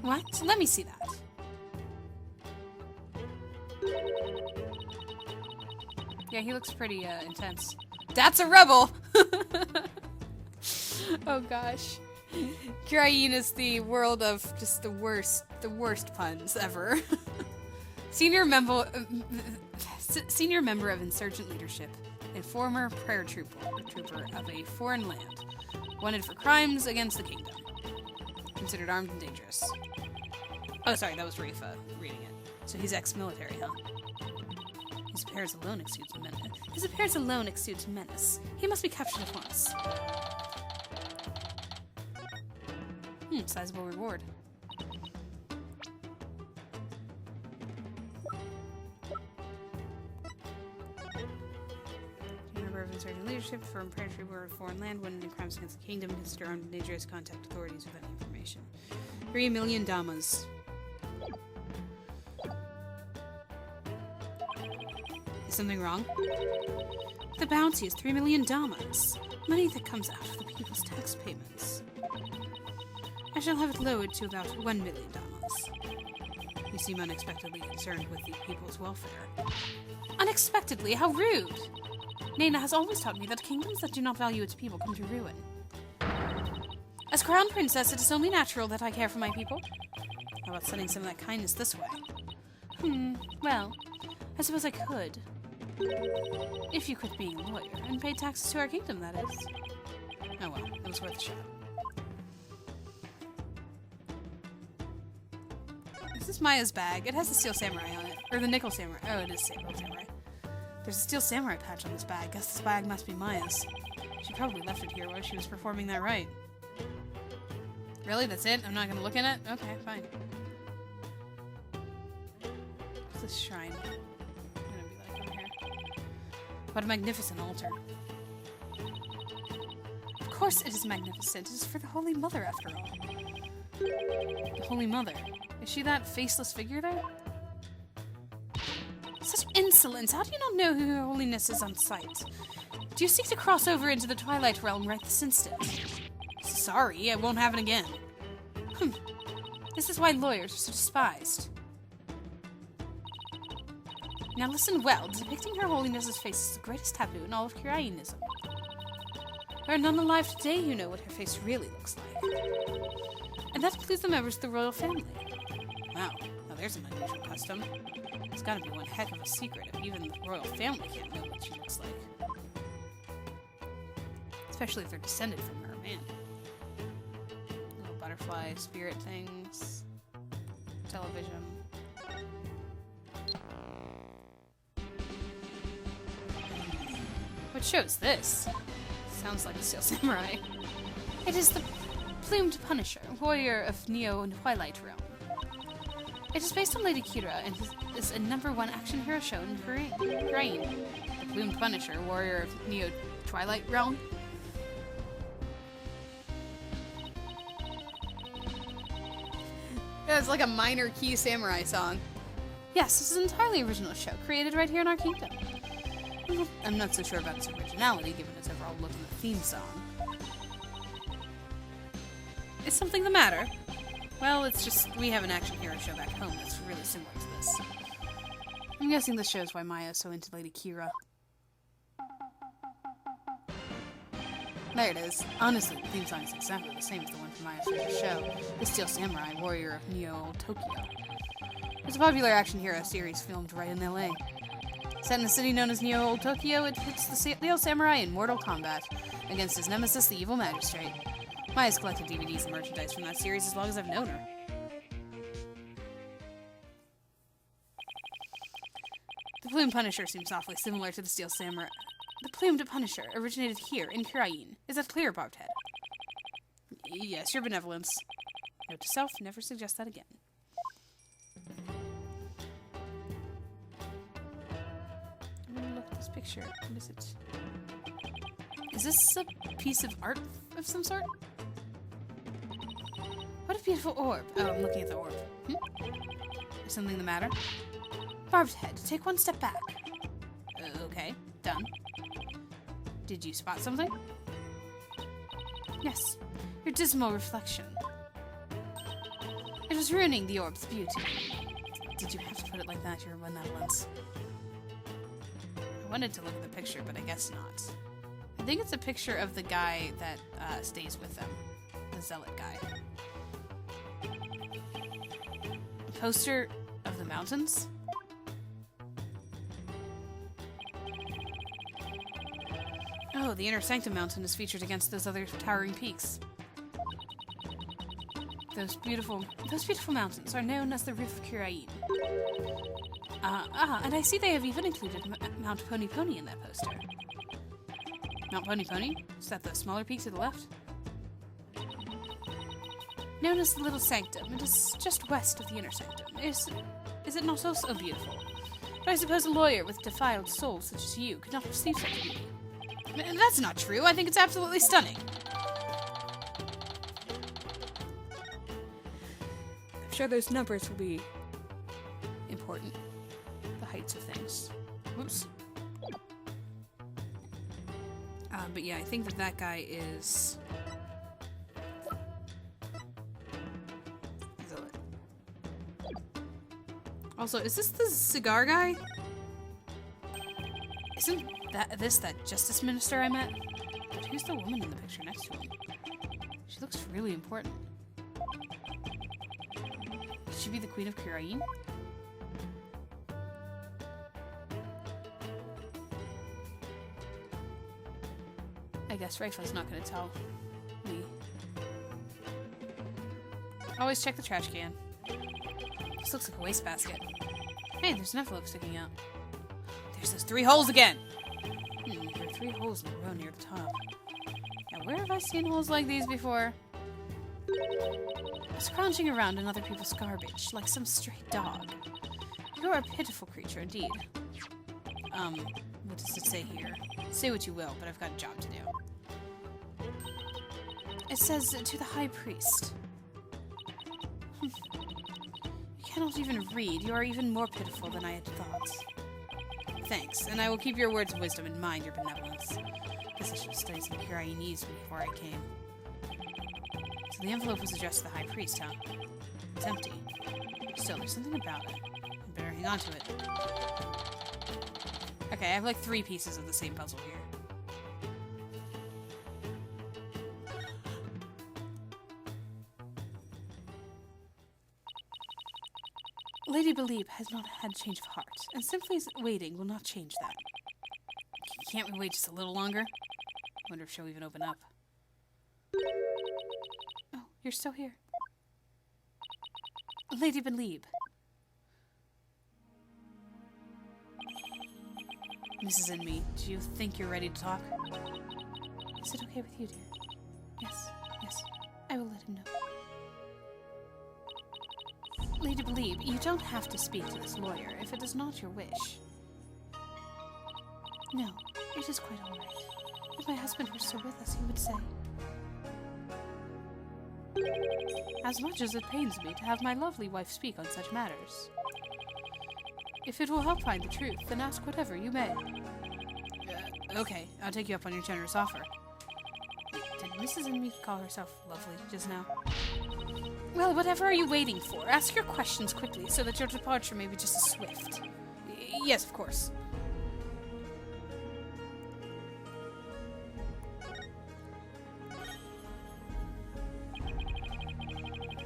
What? Let me see that. Yeah, he looks pretty intense. That's a rebel! Oh gosh. Krain is the world of just the worst puns ever. Senior member of insurgent leadership and former prayer trooper of a foreign land, wanted for crimes against the kingdom. Considered armed and dangerous. Oh, sorry, that was Rayfa reading it. So he's ex-military, huh? His appearance alone exudes menace. He must be captured at once. Sizable reward. Member of insurgent leadership, firm prayer trooper of foreign land, wanted in crimes against the kingdom, consider armed and dangerous, contact authorities with any information. 3 million damas. Is something wrong? The bounty is 3 million damas. Money that comes out of the people's tax payments. I shall have it lowered to about 1 million damas. You seem unexpectedly concerned with the people's welfare. Unexpectedly? How rude! Nena has always taught me that kingdoms that do not value its people come to ruin. As crown princess, it is only natural that I care for my people. How about sending some of that kindness this way? Well, I suppose I could. If you quit being a lawyer and pay taxes to our kingdom, that is. Oh well, it was worth a shot. This is Maya's bag. It has the Steel Samurai on it. Or the Nickel Samurai. Oh, it is Nickel Samurai. There's a Steel Samurai patch on this bag. Guess this bag must be Maya's. She probably left it here while she was performing that rite. Really? That's it? I'm not gonna look in it? Okay, fine. What's this shrine? I'm gonna be like over here. What a magnificent altar. Of course it is magnificent. It is for the Holy Mother, after all. The Holy Mother. Is she that faceless figure there? Such insolence! How do you not know who Her Holiness is on sight? Do you seek to cross over into the Twilight Realm right this instant? Sorry, I won't have it again. This is why lawyers are so despised. Now listen well. Depicting Her Holiness's face is the greatest taboo in all of Kirainism. There are none alive today who know what her face really looks like. And that includes the members of the royal family. Wow, now there's an unusual custom. It's gotta be one heck of a secret if even the royal family can't know what she looks like. Especially if they're descended from her man. Little butterfly spirit things. Television. What show's this? Sounds like a Steel Samurai. It is the Plumed Punisher, warrior of Neo and Twilight Realm. It is based on Lady Kira and is a #1 action hero show in Krain. The Plumed Punisher, warrior of Neo Twilight Realm. Yeah, it's like a minor key samurai song. Yes, this is an entirely original show, created right here in our kingdom. I'm not so sure about its originality, given its overall look in the theme song. Is something the matter? Well, it's just, we have an action hero show back home that's really similar to this. I'm guessing this shows why Maya is so into Lady Kira. There it is. Honestly, the theme song is exactly the same as the one from Maya's favorite show, the Steel Samurai, warrior of Neo Tokyo. It's a popular action hero series filmed right in LA. Set in the city known as Neo Tokyo, it hits the Steel Samurai in mortal combat against his nemesis, the evil magistrate. Maya has collected DVDs and merchandise from that series as long as I've known her. The Plumed Punisher seems awfully similar to the Steel Samurai. The Plumed Punisher originated here, in Kirain. Is that clear, Barbed Head? Yes, your benevolence. Note to self, never suggest that again. Look at this picture. What is it? Is this a piece of art of some sort? What a beautiful orb. Oh, I'm looking at the orb. Is something the matter? Barbed Head, take one step back. Okay, done. Did you spot something? Yes, your dismal reflection. It was ruining the orb's beauty. Did you have to put it like that, your benevolence? I wanted to look at the picture, but I guess not. I think it's a picture of the guy that stays with them. The zealot guy. A poster of the mountains? Oh, the Inner Sanctum Mountain is featured against those other towering peaks. Those beautiful mountains are known as the Roof of Kirain. And I see they have even included Mount Pony Pony in that poster. Mount Pony Pony? Is that the smaller peak to the left? Known as the Little Sanctum, it is just west of the Inner Sanctum. Is it not also beautiful? But I suppose a lawyer with defiled soul such as you could not perceive such beauty. That's not true. I think it's absolutely stunning. I'm sure those numbers will be important. The heights of things. Whoops. But yeah, I think that guy is... Zealot. Also, is this the cigar guy? Isn't that Justice Minister I met? But who's the woman in the picture next to him? She looks really important. Could she be the Queen of Kirain? I guess Raifa's not gonna tell me. Always check the trash can. This looks like a wastebasket. Hey, there's an envelope sticking out. There's those 3 holes again! There are 3 holes in a row near the top. Now, where have I seen holes like these before? Scrounging around in other people's garbage, like some stray dog. You're a pitiful creature indeed. What does it say here? Say what you will, but I've got a job to do. It says, to the High Priest. You cannot even read. You are even more pitiful than I had thought. Thanks, and I will keep your words of wisdom in mind, your benevolence. Guess I should have studied some Kirainese before I came. So the envelope was addressed to the High Priest, huh? It's empty. Still, there's something about it. I better hang on to it. Okay, I have like 3 pieces of the same puzzle here. Lady Belieb has not had change of heart, and simply waiting will not change that. Can't we wait just a little longer? Wonder if she'll even open up. Oh, you're still here. Lady Belieb. Mrs. and me, do you think you're ready to talk? Is it okay with you, dear? Yes, I will let him know. Lady Belieb, you don't have to speak to this lawyer if it is not your wish. No, it is quite all right. If my husband were still with us, he would say. As much as it pains me to have my lovely wife speak on such matters. If it will help find the truth, then ask whatever you may. Okay, I'll take you up on your generous offer. Did Mrs. Enmy call herself lovely just now? Well, whatever are you waiting for? Ask your questions quickly so that your departure may be just as swift. Yes, of course.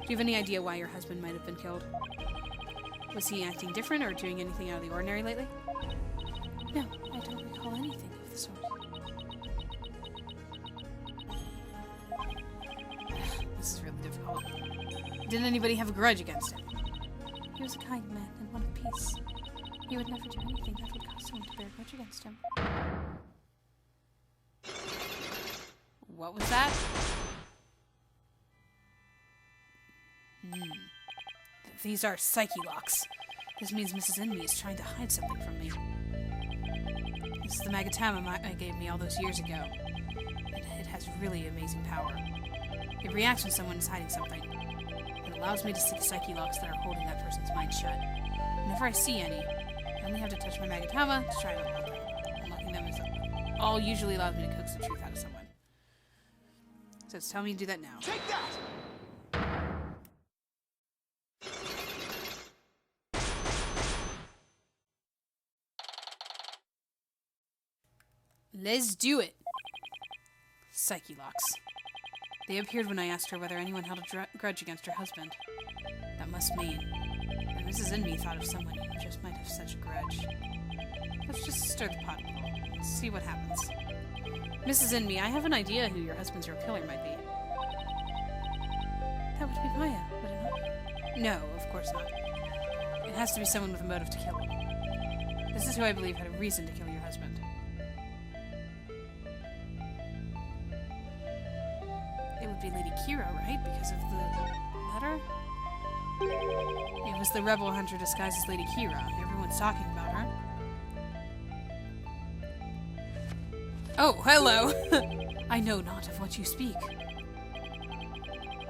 Do you have any idea why your husband might have been killed? Was he acting different or doing anything out of the ordinary lately? No, I don't recall anything of the sort. incredibly difficult. Didn't anybody have a grudge against him? He was a kind man and one of peace. He would never do anything that would cause someone to bear a grudge against him. What was that? These are psyche locks. This means Mrs. Inmee is trying to hide something from me. This is the Magatama I gave me all those years ago. It has really amazing power. It reacts when someone is hiding something. It allows me to see the psyche locks that are holding that person's mind shut. Whenever I see any, I only have to touch my Magatama to try to unlock them. Unlocking them is all usually allows me to coax the truth out of someone. So it's telling me to do that now. Take that! Let's do it! Psyche locks. They appeared when I asked her whether anyone held a grudge against her husband. That must mean that Mrs. Inmee thought of someone who just might have such a grudge. Let's just stir the pot a little and see what happens. Mrs. Inmee, I have an idea who your husband's real killer might be. That would be Maya, would it not? No, of course not. It has to be someone with a motive to kill him. This is who I believe had a reason to kill your husband. It would be Lady Kira, right? Because of the letter? It was the rebel hunter disguised as Lady Kira. Everyone's talking about her. Oh, hello! I know not of what you speak.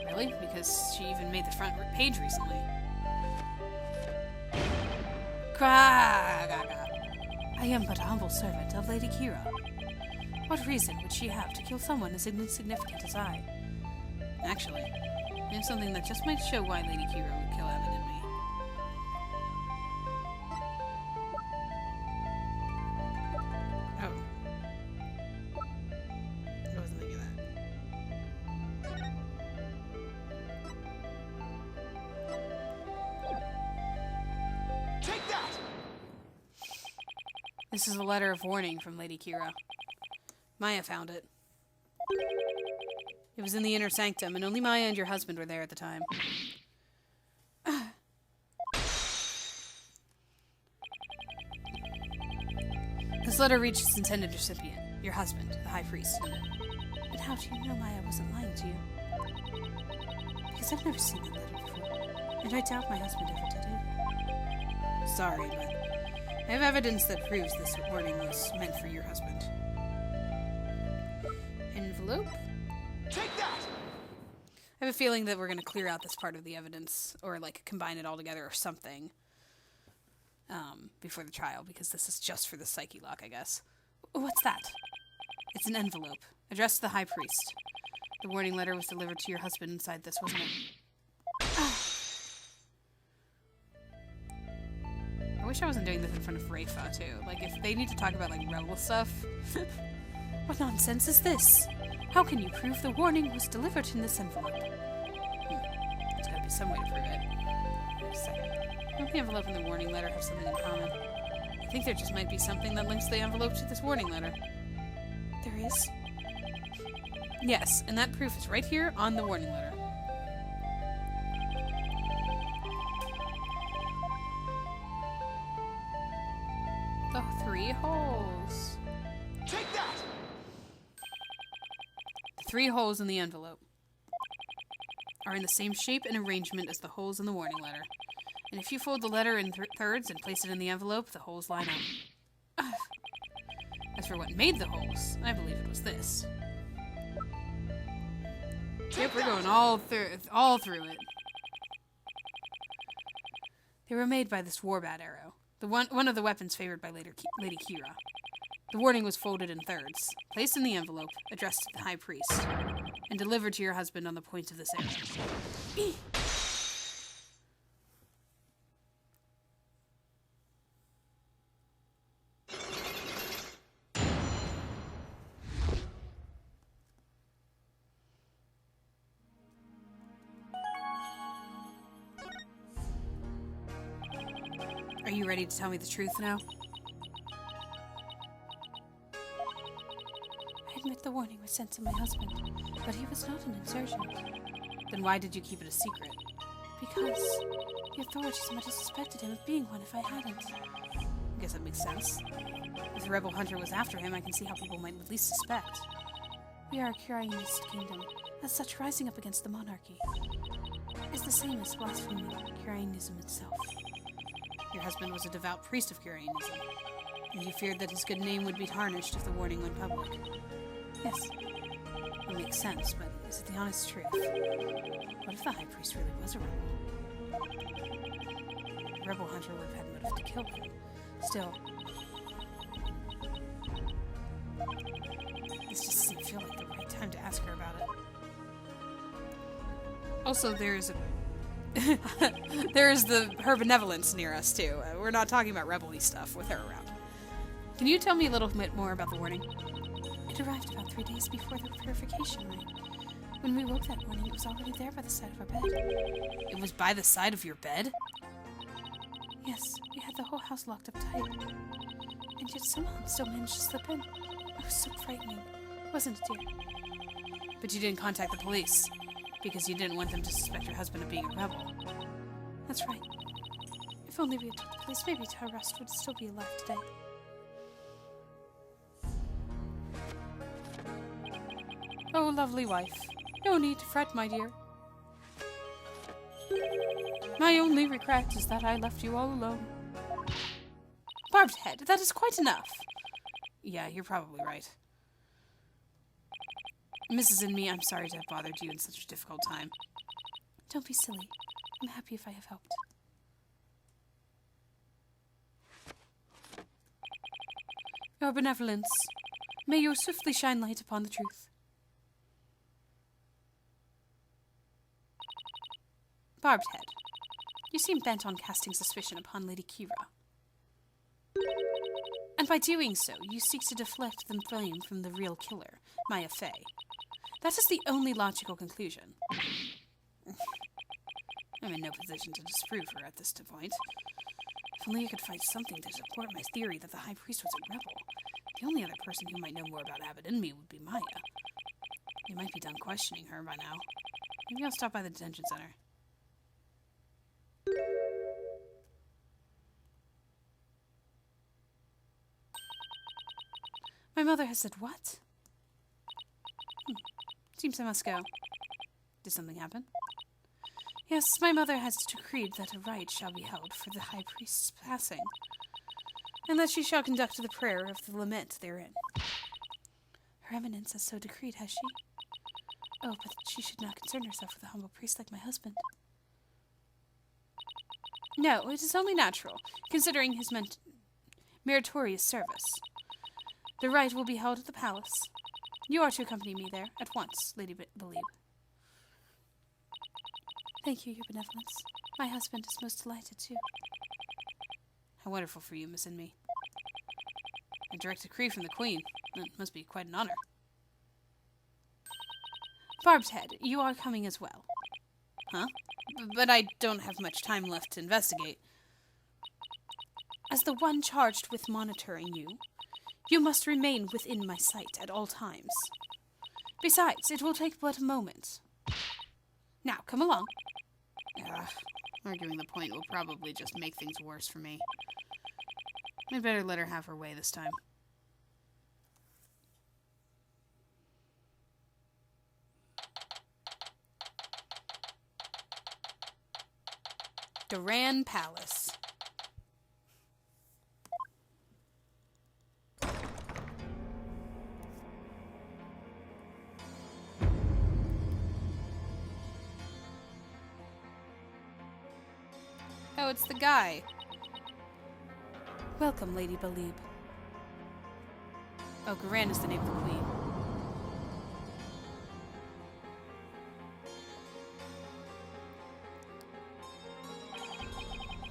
Really? Because she even made the front page recently. Kragaga. I am but a humble servant of Lady Kira. What reason would she have to kill someone as insignificant as I? Actually, I have something that just might show why Lady Kira would kill Evan and me. Oh. I wasn't thinking of that. Take that! This is a letter of warning from Lady Kira. Maya found it. It was in the inner sanctum, and only Maya and your husband were there at the time. This letter reached its intended recipient, your husband, the High Priest, didn't it? But how do you know Maya wasn't lying to you? Because I've never seen that letter before, and I doubt my husband ever did it. Sorry, but I have evidence that proves this warning was meant for your husband. Envelope? Take that! I have a feeling that we're going to clear out this part of the evidence, or like combine it all together or something, before the trial, because this is just for the psyche lock, I guess. What's that? It's an envelope, addressed to the High Priest. The warning letter was delivered to your husband inside this, wasn't it? I wish I wasn't doing this in front of Rafa, too. Like, if they need to talk about, like, rebel stuff. What nonsense is this? How can you prove the warning was delivered in this envelope? There's gotta be some way to prove it. Wait a second. Don't the envelope and the warning letter have something in common? I think there just might be something that links the envelope to this warning letter. There is? Yes, and that proof is right here on the warning letter. The 3 holes. Take that! The 3 holes in the envelope are in the same shape and arrangement as the holes in the warning letter. And if you fold the letter in thirds and place it in the envelope, the holes line up. As for what made the holes, I believe it was this. Yep, we're going all through it. They were made by this Warbat arrow, one of the weapons favored by Lady Kira. The warning was folded in thirds, placed in the envelope, addressed to the High Priest, and delivered to your husband on the point of this arrow. Are you ready to tell me the truth now? I admit the warning was sent to my husband, but he was not an insurgent. Then why did you keep it a secret? Because the authorities might have suspected him of being one if I hadn't. I guess that makes sense. If the rebel hunter was after him, I can see how people might at least suspect. We are a Kirainist kingdom. As such, rising up against the monarchy is the same as blaspheming Kirainism itself. Your husband was a devout priest of Kirainism, and you feared that his good name would be tarnished if the warning went public. Yes. It makes sense, but is it the honest truth? What if the High Priest really was a rebel? The rebel hunter would have had motive to kill him. Still, this just doesn't feel like the right time to ask her about it. Also, there's her benevolence near us too. We're not talking about rebel-y stuff with her around. Can you tell me a little bit more about the warning? It arrived about 3 days before the purification rite. When we woke that morning, it was already there by the side of our bed. It was by the side of your bed? Yes, we had the whole house locked up tight. And yet somehow it still managed to slip in. It was so frightening, wasn't it, dear? But you didn't contact the police, because you didn't want them to suspect your husband of being a rebel. That's right. If only we had told the police, maybe Tyrest would still be alive today. Oh, lovely wife. No need to fret, my dear. My only regret is that I left you all alone. Barbed head, that is quite enough. Yeah, you're probably right. Mrs. and me, I'm sorry to have bothered you in such a difficult time. Don't be silly. I'm happy if I have helped. Your benevolence. May you swiftly shine light upon the truth. Barbed head, you seem bent on casting suspicion upon Lady Kira. And by doing so, you seek to deflect the blame from the real killer, Maya Fey. That is the only logical conclusion. I'm in no position to disprove her at this point. If only I could find something to support my theory that the High Priest was a rebel. The only other person who might know more about Abbott and me would be Maya. You might be done questioning her by now. Maybe I'll stop by the detention center. My mother has said what? Seems I must go. Did something happen? Yes, my mother has decreed that a rite shall be held for the High Priest's passing, and that she shall conduct the prayer of the lament therein. Her Eminence has so decreed, has she? Oh, but she should not concern herself with a humble priest like my husband. No, it is only natural, considering his meritorious service. The rite will be held at the palace. You are to accompany me there at once, Lady Belieb. Thank you, Your Benevolence. My husband is most delighted, too. How wonderful for you, Miss and me. A direct decree from the Queen. That must be quite an honor. Barbed head, you are coming as well. Huh? But I don't have much time left to investigate. As the one charged with monitoring you, you must remain within my sight at all times. Besides, it will take but a moment. Now, come along. Arguing the point will probably just make things worse for me. I'd better let her have her way this time. Duran Palace. Oh, it's the guy. Welcome, Lady Belieb. Oh, Garan is the name of the queen.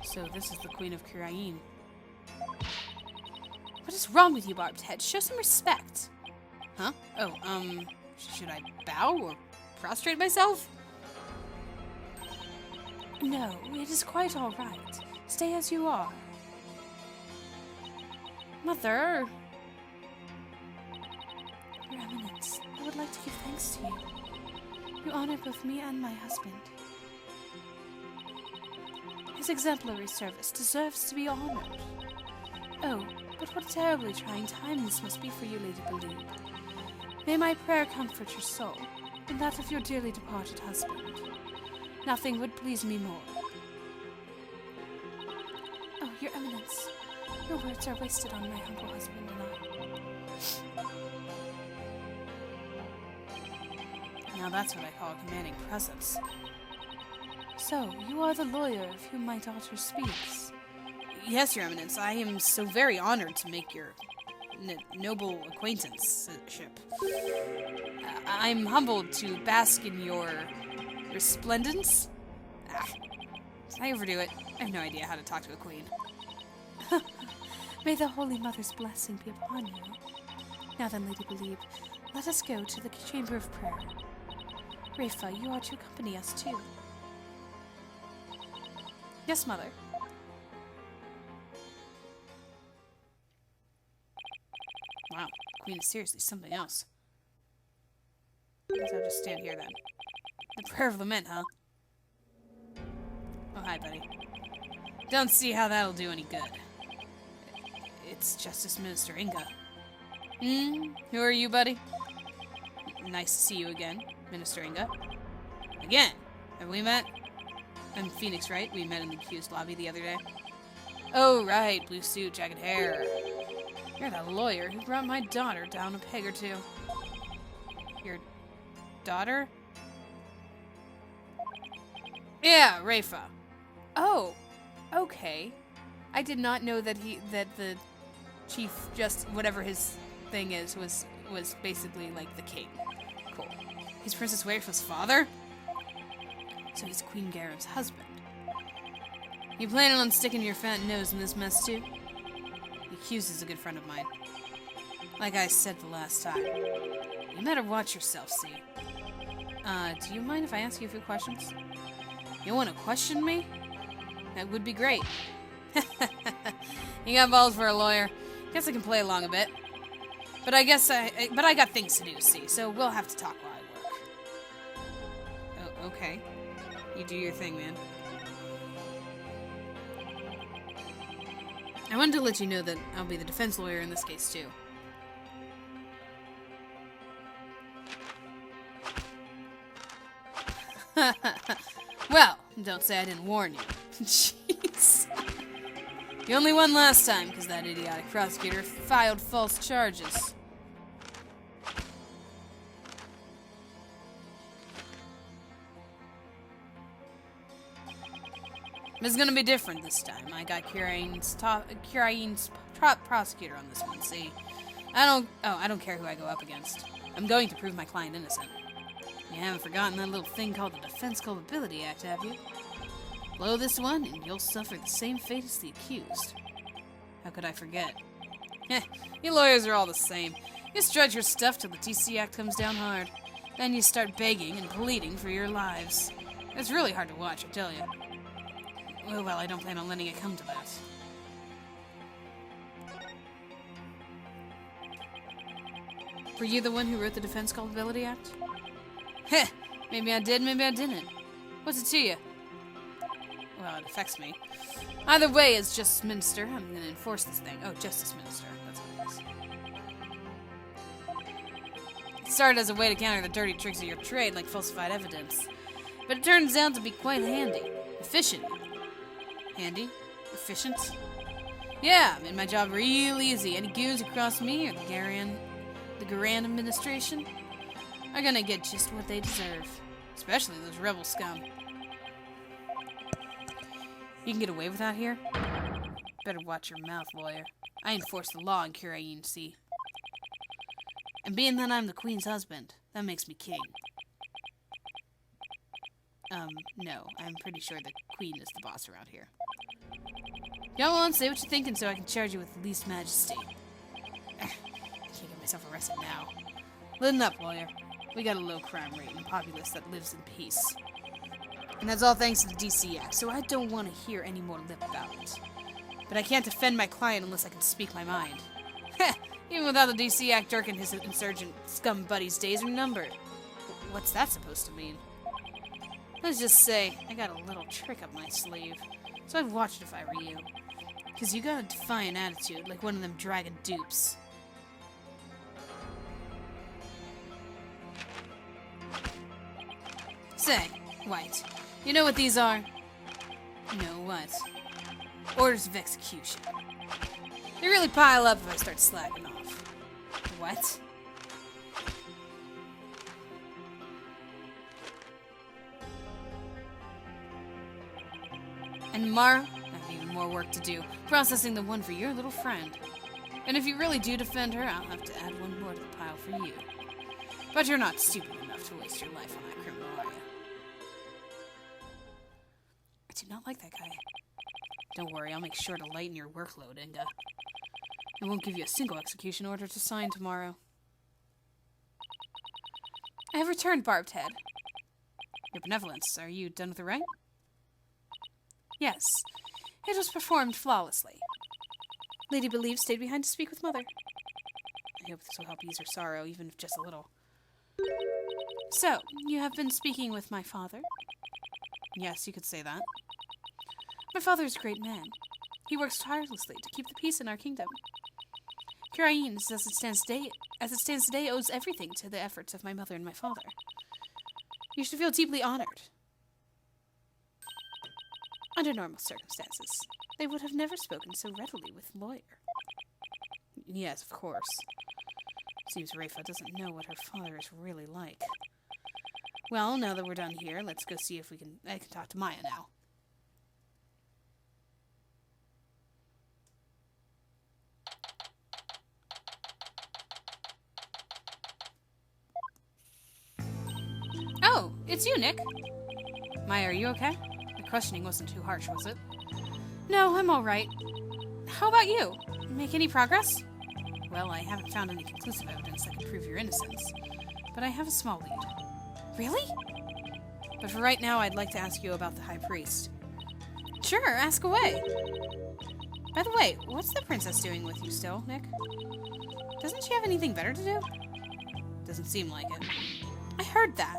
So this is the Queen of Kirain. What is wrong with you, Barbed Head? Show some respect. Huh? Oh, should I bow or prostrate myself? No, it is quite all right. Stay as you are. Mother! Your Eminence, I would like to give thanks to you. You honor both me and my husband. His exemplary service deserves to be honored. Oh, but what a terribly trying time this must be for you, Lady Believe. May my prayer comfort your soul, and that of your dearly departed husband. Nothing would please me more. Oh, Your Eminence, your words are wasted on my humble husband and I. Now that's what I call a commanding presence. So, you are the lawyer of whom my daughter speaks. Yes, Your Eminence. I am so very honored to make your noble acquaintanceship. I'm humbled to bask in your resplendence. I overdo it. I have no idea how to talk to a queen. May the Holy Mother's blessing be upon you. Now then, Lady Believe, let us go to the Chamber of Prayer. Rafa, you are to accompany us too. Yes, Mother. Wow, Queen is seriously something else. I guess I'll just stand here then. The Prayer of Lament, huh? Oh, hi, buddy. Don't see how that'll do any good. It's Justice Minister Inga. Who are you, buddy? Nice to see you again, Minister Inga. Again? Have we met? I'm Phoenix, right? We met in the accused lobby the other day. Oh, right. Blue suit, jagged hair. You're that lawyer who brought my daughter down a peg or two. Your daughter? Yeah, Rafa. Oh, okay. I did not know that the chief, just whatever his thing is, was basically like the king. Cool. He's Princess Rafa's father? So he's Queen Garev's husband. You planning on sticking your fat nose in this mess too? The accused is a good friend of mine. Like I said the last time, you better watch yourself, see. Do you mind if I ask you a few questions? You want to question me? That would be great. You got balls for a lawyer. Guess I can play along a bit. But I got things to do, see, so we'll have to talk while I work. Oh, okay. You do your thing, man. I wanted to let you know that I'll be the defense lawyer in this case, too. Well, don't say I didn't warn you. Jeez. You only won last time, because that idiotic prosecutor filed false charges. It's gonna be different this time. I got Kirain's top prosecutor on this one, see? I don't care who I go up against. I'm going to prove my client innocent. You haven't forgotten that little thing called the Defense Culpability Act, have you? Blow this one, and you'll suffer the same fate as the accused. How could I forget? Heh, you lawyers are all the same. You stretch your stuff till the DC Act comes down hard. Then you start begging and pleading for your lives. It's really hard to watch, I tell you. Oh, well, I don't plan on letting it come to that. Were you the one who wrote the Defense Culpability Act? Heh, maybe I did, maybe I didn't. What's it to you? Well, it affects me. Either way, as Justice Minister, I'm gonna enforce this thing. Oh, Justice Minister, that's what it is. It started as a way to counter the dirty tricks of your trade, like falsified evidence. But it turns out to be quite handy. Efficient. Handy? Efficient? Yeah, made my job real easy. Any goons across me or the Garan administration are gonna get just what they deserve. Especially those rebel scum. You can get away with that here? Better watch your mouth, lawyer. I enforce the law in Kirain, see? And being that I'm the queen's husband, that makes me king. No, I'm pretty sure the queen is the boss around here. Go on, say what you're thinking so I can charge you with the least majesty. I can't get myself arrested now. Listen up, lawyer. We got a low crime rate and a populace that lives in peace. And that's all thanks to the DC Act, so I don't want to hear any more lip about it. But I can't defend my client unless I can speak my mind. Heh, even without the DC Act, Dirk and his insurgent scum buddies' days are numbered. what's that supposed to mean? Let's just say I got a little trick up my sleeve, so I'd watch it if I were you. Because you got a defiant attitude, like one of them dragon dupes. Say, White, you know what these are? No, what? Orders of execution. They really pile up if I start slacking off. What? And tomorrow, I have even more work to do, processing the one for your little friend. And if you really do defend her, I'll have to add one more to the pile for you. But you're not stupid enough to waste your life on that criminal, are you? I do not like that guy. Don't worry, I'll make sure to lighten your workload, Inga. I won't give you a single execution order to sign tomorrow. I have returned, Barbed Head. Your benevolence, are you done with the rite? Yes, it was performed flawlessly. Lady Believe stayed behind to speak with Mother. I hope this will help ease her sorrow, even if just a little. So, you have been speaking with my father? Yes, you could say that. My father is a great man. He works tirelessly to keep the peace in our kingdom. Kirain, as it stands today, owes everything to the efforts of my mother and my father. You should feel deeply honored. Under normal circumstances, they would have never spoken so readily with Lawyer. Yes, of course. Seems Rafa doesn't know what her father is really like. Well, now that we're done here, let's go see if I can talk to Maya now. Oh, it's you, Nick. Maya, are you okay? The questioning wasn't too harsh, was it? No, I'm all right. How about you? Make any progress? Well, I haven't found any conclusive evidence that can prove your innocence, but I have a small lead. Really? But for right now, I'd like to ask you about the High Priest. Sure, ask away. By the way, what's the princess doing with you still, Nick? Doesn't she have anything better to do? Doesn't seem like it. I heard that.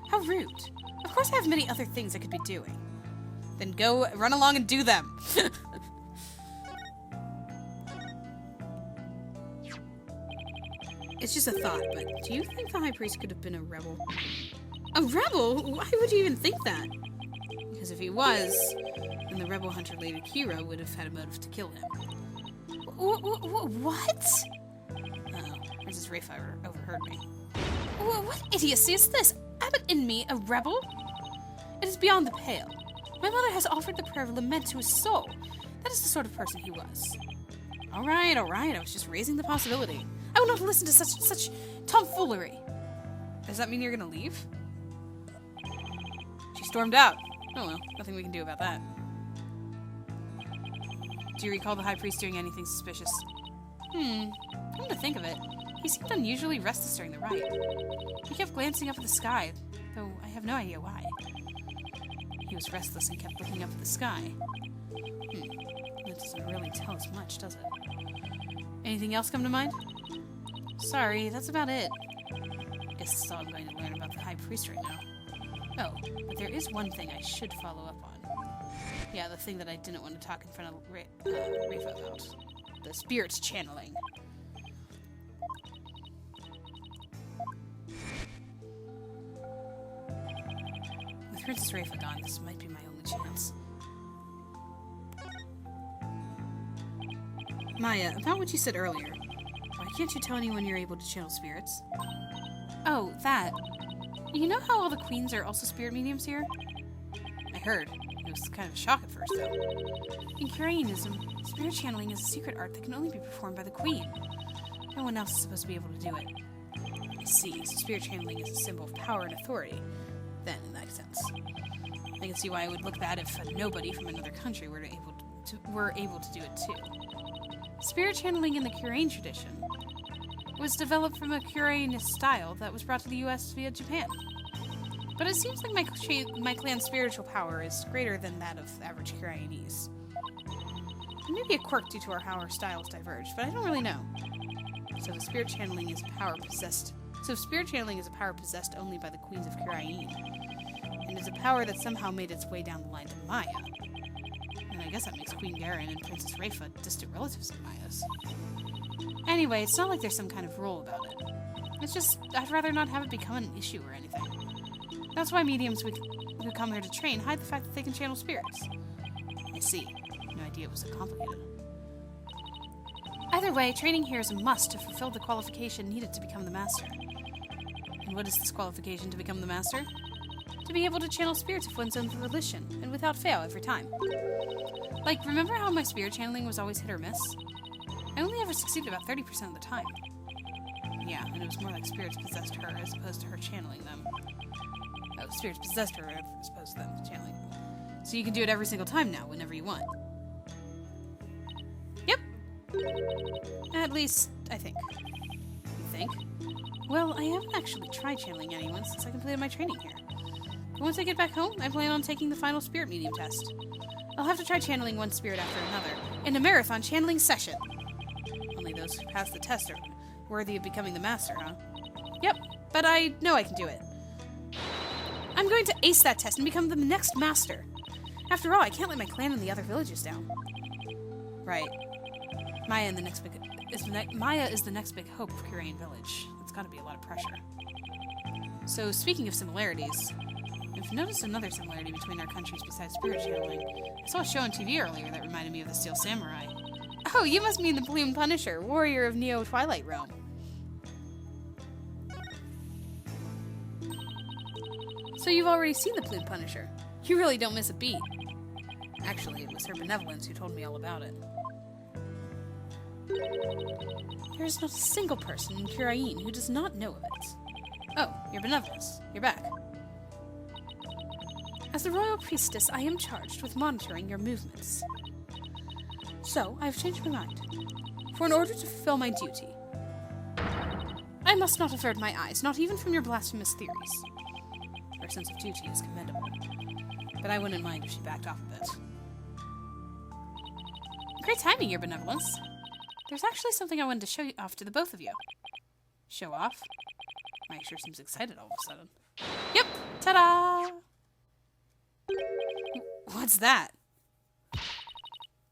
How rude. Of course I have many other things I could be doing. Then go run along and do them. It's just a thought, but do you think the High Priest could have been a rebel? A rebel? Why would you even think that? Because if he was, then the rebel hunter Lady Kira would have had a motive to kill him. What? Uh-oh, Princess Rafa overheard me. What idiocy is this? Abbot in me, a rebel? It is beyond the pale. My mother has offered the prayer of lament to his soul. That is the sort of person he was. All right, I was just raising the possibility. I will not listen to such tomfoolery. Does that mean you're gonna leave? She stormed out. Oh well, nothing we can do about that. Do you recall the High Priest doing anything suspicious? Come to think of it, he seemed unusually restless during the rite. He kept glancing up at the sky, though I have no idea why. He was restless and kept looking up at the sky. That doesn't really tell us much, does it? Anything else come to mind? Sorry, that's about it. Guess that's all I'm going to learn about the High Priest right now. Oh, but there is one thing I should follow up on. Yeah, the thing that I didn't want to talk in front of Rafa about. The spirits channeling. With Princess Rafa gone, this might be my only chance. Maya, about what you said earlier. Why can't you tell anyone you're able to channel spirits? Oh, that. You know how all the queens are also spirit mediums here? I heard. It was kind of a shock at first, though. In Kiranism, spirit channeling is a secret art that can only be performed by the queen. No one else is supposed to be able to do it. I see, so spirit channeling is a symbol of power and authority. Then, in that sense. I can see why it would look bad if nobody from another country were able to do it too. Spirit channeling in the Kirain tradition was developed from a Kirainist style that was brought to the US via Japan. But it seems like my clan's spiritual power is greater than that of average Kirainese. It may be a quirk due to how our styles diverge, but I don't really know. So the spirit channeling is power possessed So if spirit channeling is a power possessed only by the queens of Kirain, and is a power that somehow made its way down the line to Maya, and I guess that makes Queen Garen and Princess Rayfa distant relatives of Maya's. Anyway, it's not like there's some kind of rule about it. It's just, I'd rather not have it become an issue or anything. That's why mediums who come here to train hide the fact that they can channel spirits. I see. No idea it was so complicated. Either way, training here is a must to fulfill the qualification needed to become the master. And what is this qualification to become the master? To be able to channel spirits of one's own volition, and without fail every time. Like, remember how my spirit channeling was always hit or miss? I only ever succeeded about 30% of the time. Yeah, and it was more like spirits possessed her as opposed to her channeling them. Oh, spirits possessed her as opposed to them channeling them. So you can do it every single time now, whenever you want. Yep. At least, I think. You think? Well, I haven't actually tried channeling anyone since I completed my training here. But once I get back home, I plan on taking the final spirit medium test. I'll have to try channeling one spirit after another, in a marathon channeling session. Only those who pass the test are worthy of becoming the master, huh? Yep, but I know I can do it. I'm going to ace that test and become the next master. After all, I can't let my clan and the other villages down. Right. Maya is the next big hope of Kirain Village. That's got to be a lot of pressure. So, speaking of similarities, I've noticed another similarity between our countries besides spirit channeling. I saw a show on TV earlier that reminded me of the Steel Samurai. Oh, you must mean the Plume Punisher, warrior of Neo-Twilight Realm. So you've already seen the Plume Punisher. You really don't miss a beat. Actually, it was her benevolence who told me all about it. There is not a single person in Kirain who does not know of it. Oh, your benevolence. You're back. As the royal priestess, I am charged with monitoring your movements. So, I've changed my mind. For in order to fulfill my duty, I must not avert my eyes, not even from your blasphemous theories. Her sense of duty is commendable, but I wouldn't mind if she backed off a bit. Great timing, your benevolence. There's actually something I wanted to show off to the both of you. Show off? Mike sure seems excited all of a sudden. Yep! Ta-da! What's that?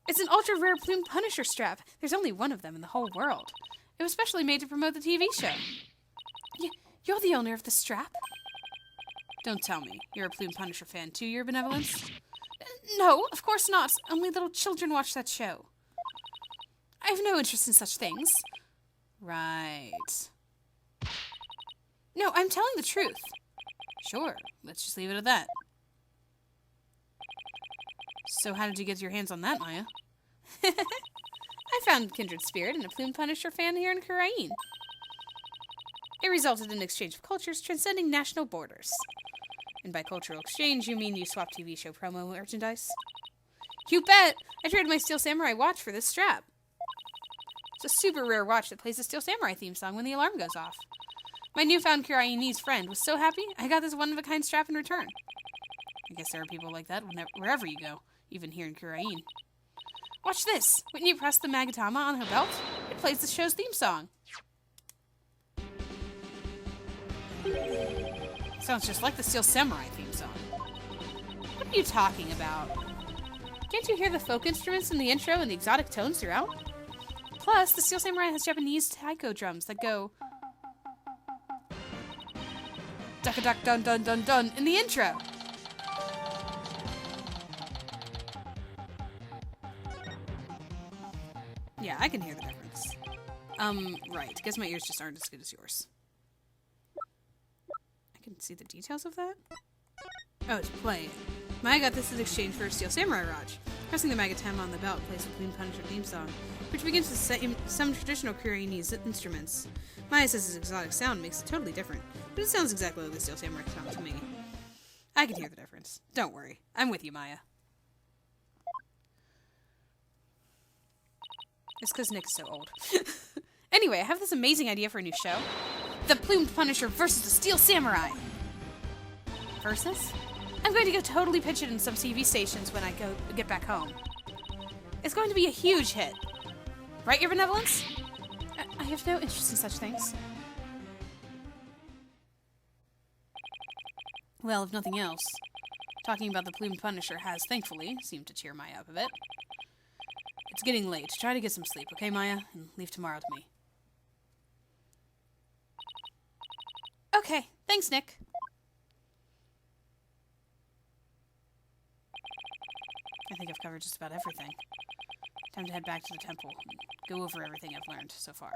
It's an ultra-rare Plume Punisher strap. There's only one of them in the whole world. It was specially made to promote the TV show. You're the owner of the strap? Don't tell me. You're a Plume Punisher fan too, your benevolence? No, of course not. Only little children watch that show. I have no interest in such things. Right. No, I'm telling the truth. Sure, let's just leave it at that. So how did you get your hands on that, Maya? I found Kindred Spirit and a Plume Punisher fan here in Kirain. It resulted in an exchange of cultures transcending national borders. And by cultural exchange, you mean you swap TV show promo merchandise? You bet! I traded my Steel Samurai watch for this strap. It's a super rare watch that plays the Steel Samurai theme song when the alarm goes off. My newfound Kirainese friend was so happy, I got this one-of-a-kind strap in return. I guess there are people like that wherever you go, even here in Kirain. Watch this! When you press the Magatama on her belt, it plays the show's theme song. Sounds just like the Steel Samurai theme song. What are you talking about? Can't you hear the folk instruments in the intro and the exotic tones throughout? Plus, the Steel Samurai has Japanese taiko drums that go duck-a-duck dun-dun-dun-dun in the intro. Yeah, I can hear the difference. Right. Guess my ears just aren't as good as yours. I can see the details of that? Oh, it's play. Maya got this in exchange for a Steel Samurai Raj. Pressing the Magatama on the belt plays the Plume Punisher theme song, which begins with some traditional Kirainese instruments. Maya says his exotic sound makes it totally different, but it sounds exactly like the Steel Samurai sound to me. I can hear the difference. Don't worry. I'm with you, Maya. It's because Nick is so old. Anyway, I have this amazing idea for a new show. The Plume Punisher versus the Steel Samurai. Versus? I'm going to go totally pitch it in some TV stations when I get back home. It's going to be a huge hit. Right, your benevolence? I have no interest in such things. Well, if nothing else, talking about the Plumed Punisher has, thankfully, seemed to cheer Maya up a bit. It's getting late. Try to get some sleep, okay, Maya? And leave tomorrow to me. Okay, thanks, Nick. I think I've covered just about everything. Time to head back to the temple and go over everything I've learned so far.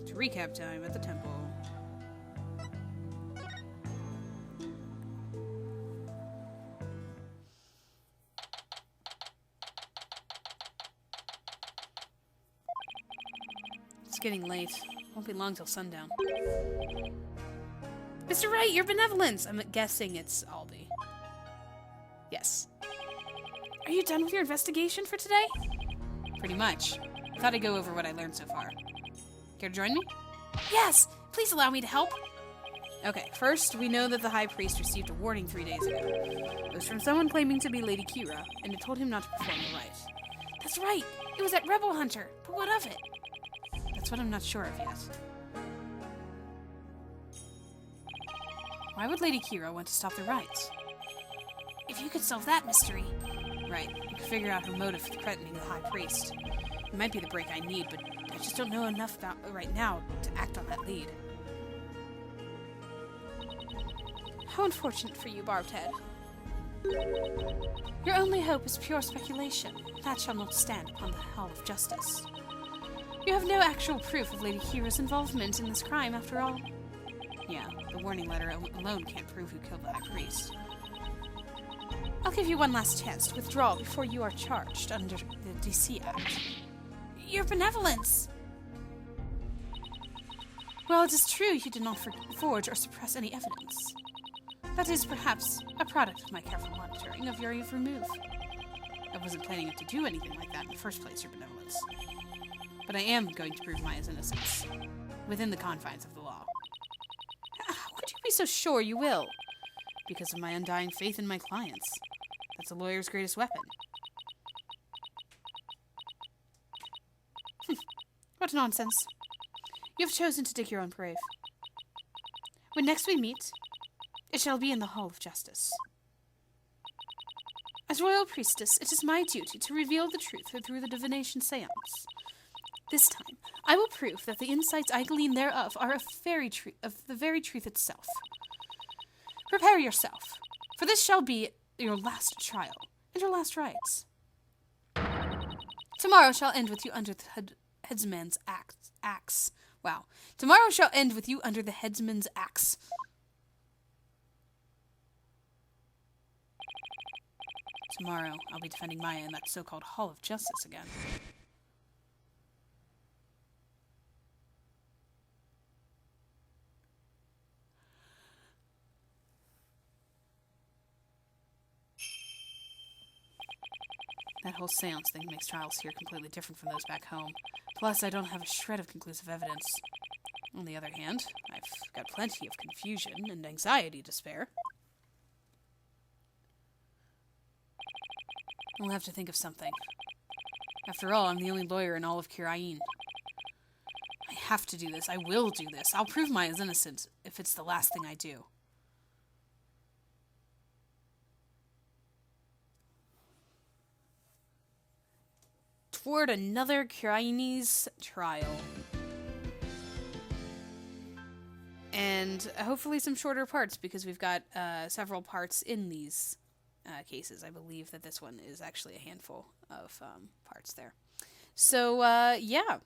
To recap time at the temple. It's getting late. Won't be long till sundown. Mr. Wright, your benevolence! I'm guessing it's Albie. Yes. Are you done with your investigation for today? Pretty much. I thought I'd go over what I learned so far. Care to join me? Yes! Please allow me to help. Okay, first, we know that the High Priest received a warning 3 days ago. It was from someone claiming to be Lady Kira, and it told him not to perform the rite. That's right. It was at Rebel Hunter. But what of it? That's what I'm not sure of yet. Why would Lady Kira want to stop the rites? If you could solve that mystery. Right, you could figure out her motive for threatening the High Priest. It might be the break I need, but I just don't know enough about right now to act on that lead. How unfortunate for you, Barbed Head. Your only hope is pure speculation. That shall not stand upon the Hall of Justice. You have no actual proof of Lady Kira's involvement in this crime, after all. Yeah, the warning letter alone can't prove who killed the High Priest. I'll give you one last chance to withdraw before you are charged under the DC Act. Your benevolence! Well, it is true you did not forge or suppress any evidence. That is perhaps a product of my careful monitoring of your remove. I wasn't planning to do anything like that in the first place, Your Benevolence. But I am going to prove Maya's innocence, within the confines of the law. How could you be so sure you will? Because of my undying faith in my clients. That's a lawyer's greatest weapon. What nonsense. You have chosen to dig your own grave. When next we meet, it shall be in the Hall of Justice. As Royal Priestess, it is my duty to reveal the truth through the divination seance. This time, I will prove that the insights I glean thereof are of the very truth itself. Prepare yourself, for this shall be your last trial, and your last rites. Tomorrow shall end with you under the headsman's axe. Wow. Tomorrow shall end with you under the headsman's axe. Tomorrow, I'll be defending Maya in that so-called Hall of Justice again. That whole seance thing makes trials here completely different from those back home. Plus, I don't have a shred of conclusive evidence. On the other hand, I've got plenty of confusion and anxiety to spare. I'll have to think of something. After all, I'm the only lawyer in all of Kirain. I have to do this. I will do this. I'll prove Maya's innocent if it's the last thing I do. Toward another Kirainese trial. And hopefully some shorter parts, because we've got several parts in these cases. I believe that this one is actually a handful of parts there. So, yeah.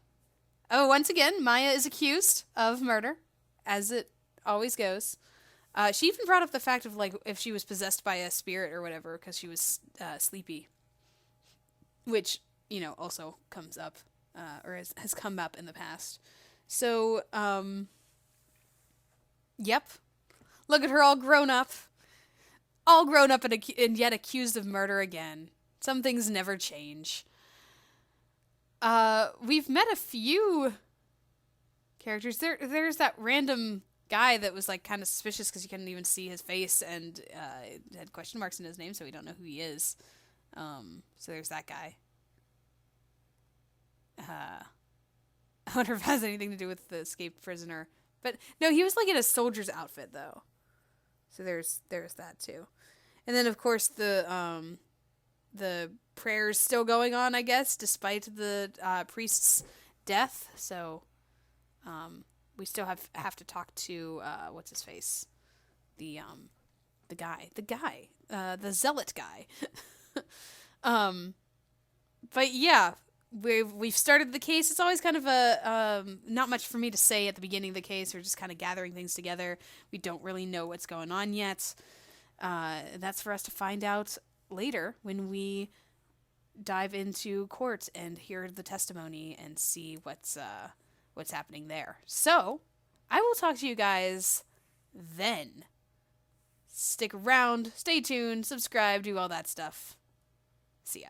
Oh, once again, Maya is accused of murder, as it always goes. She even brought up the fact of, like, if she was possessed by a spirit or whatever, because she was sleepy. Which, you know, also comes up, or has come up in the past. So, yep. Look at her all grown up. All grown up and yet accused of murder again. Some things never change. We've met a few characters. There's that random guy that was, like, kind of suspicious because you couldn't even see his face, and it had question marks in his name, so we don't know who he is. So there's that guy. I wonder if it has anything to do with the escaped prisoner. But no, he was like in a soldier's outfit though. So there's that too. And then of course the prayers still going on, I guess, despite the priest's death. So we still have to talk to what's his face? The zealot guy. But yeah, we've started the case. It's always kind of a not much for me to say at the beginning of the case. We're just kind of gathering things together. We don't really know what's going on yet. That's for us to find out later when we dive into court and hear the testimony and see what's happening there. So I will talk to you guys then. Stick around, stay tuned, subscribe, do all that stuff. See ya.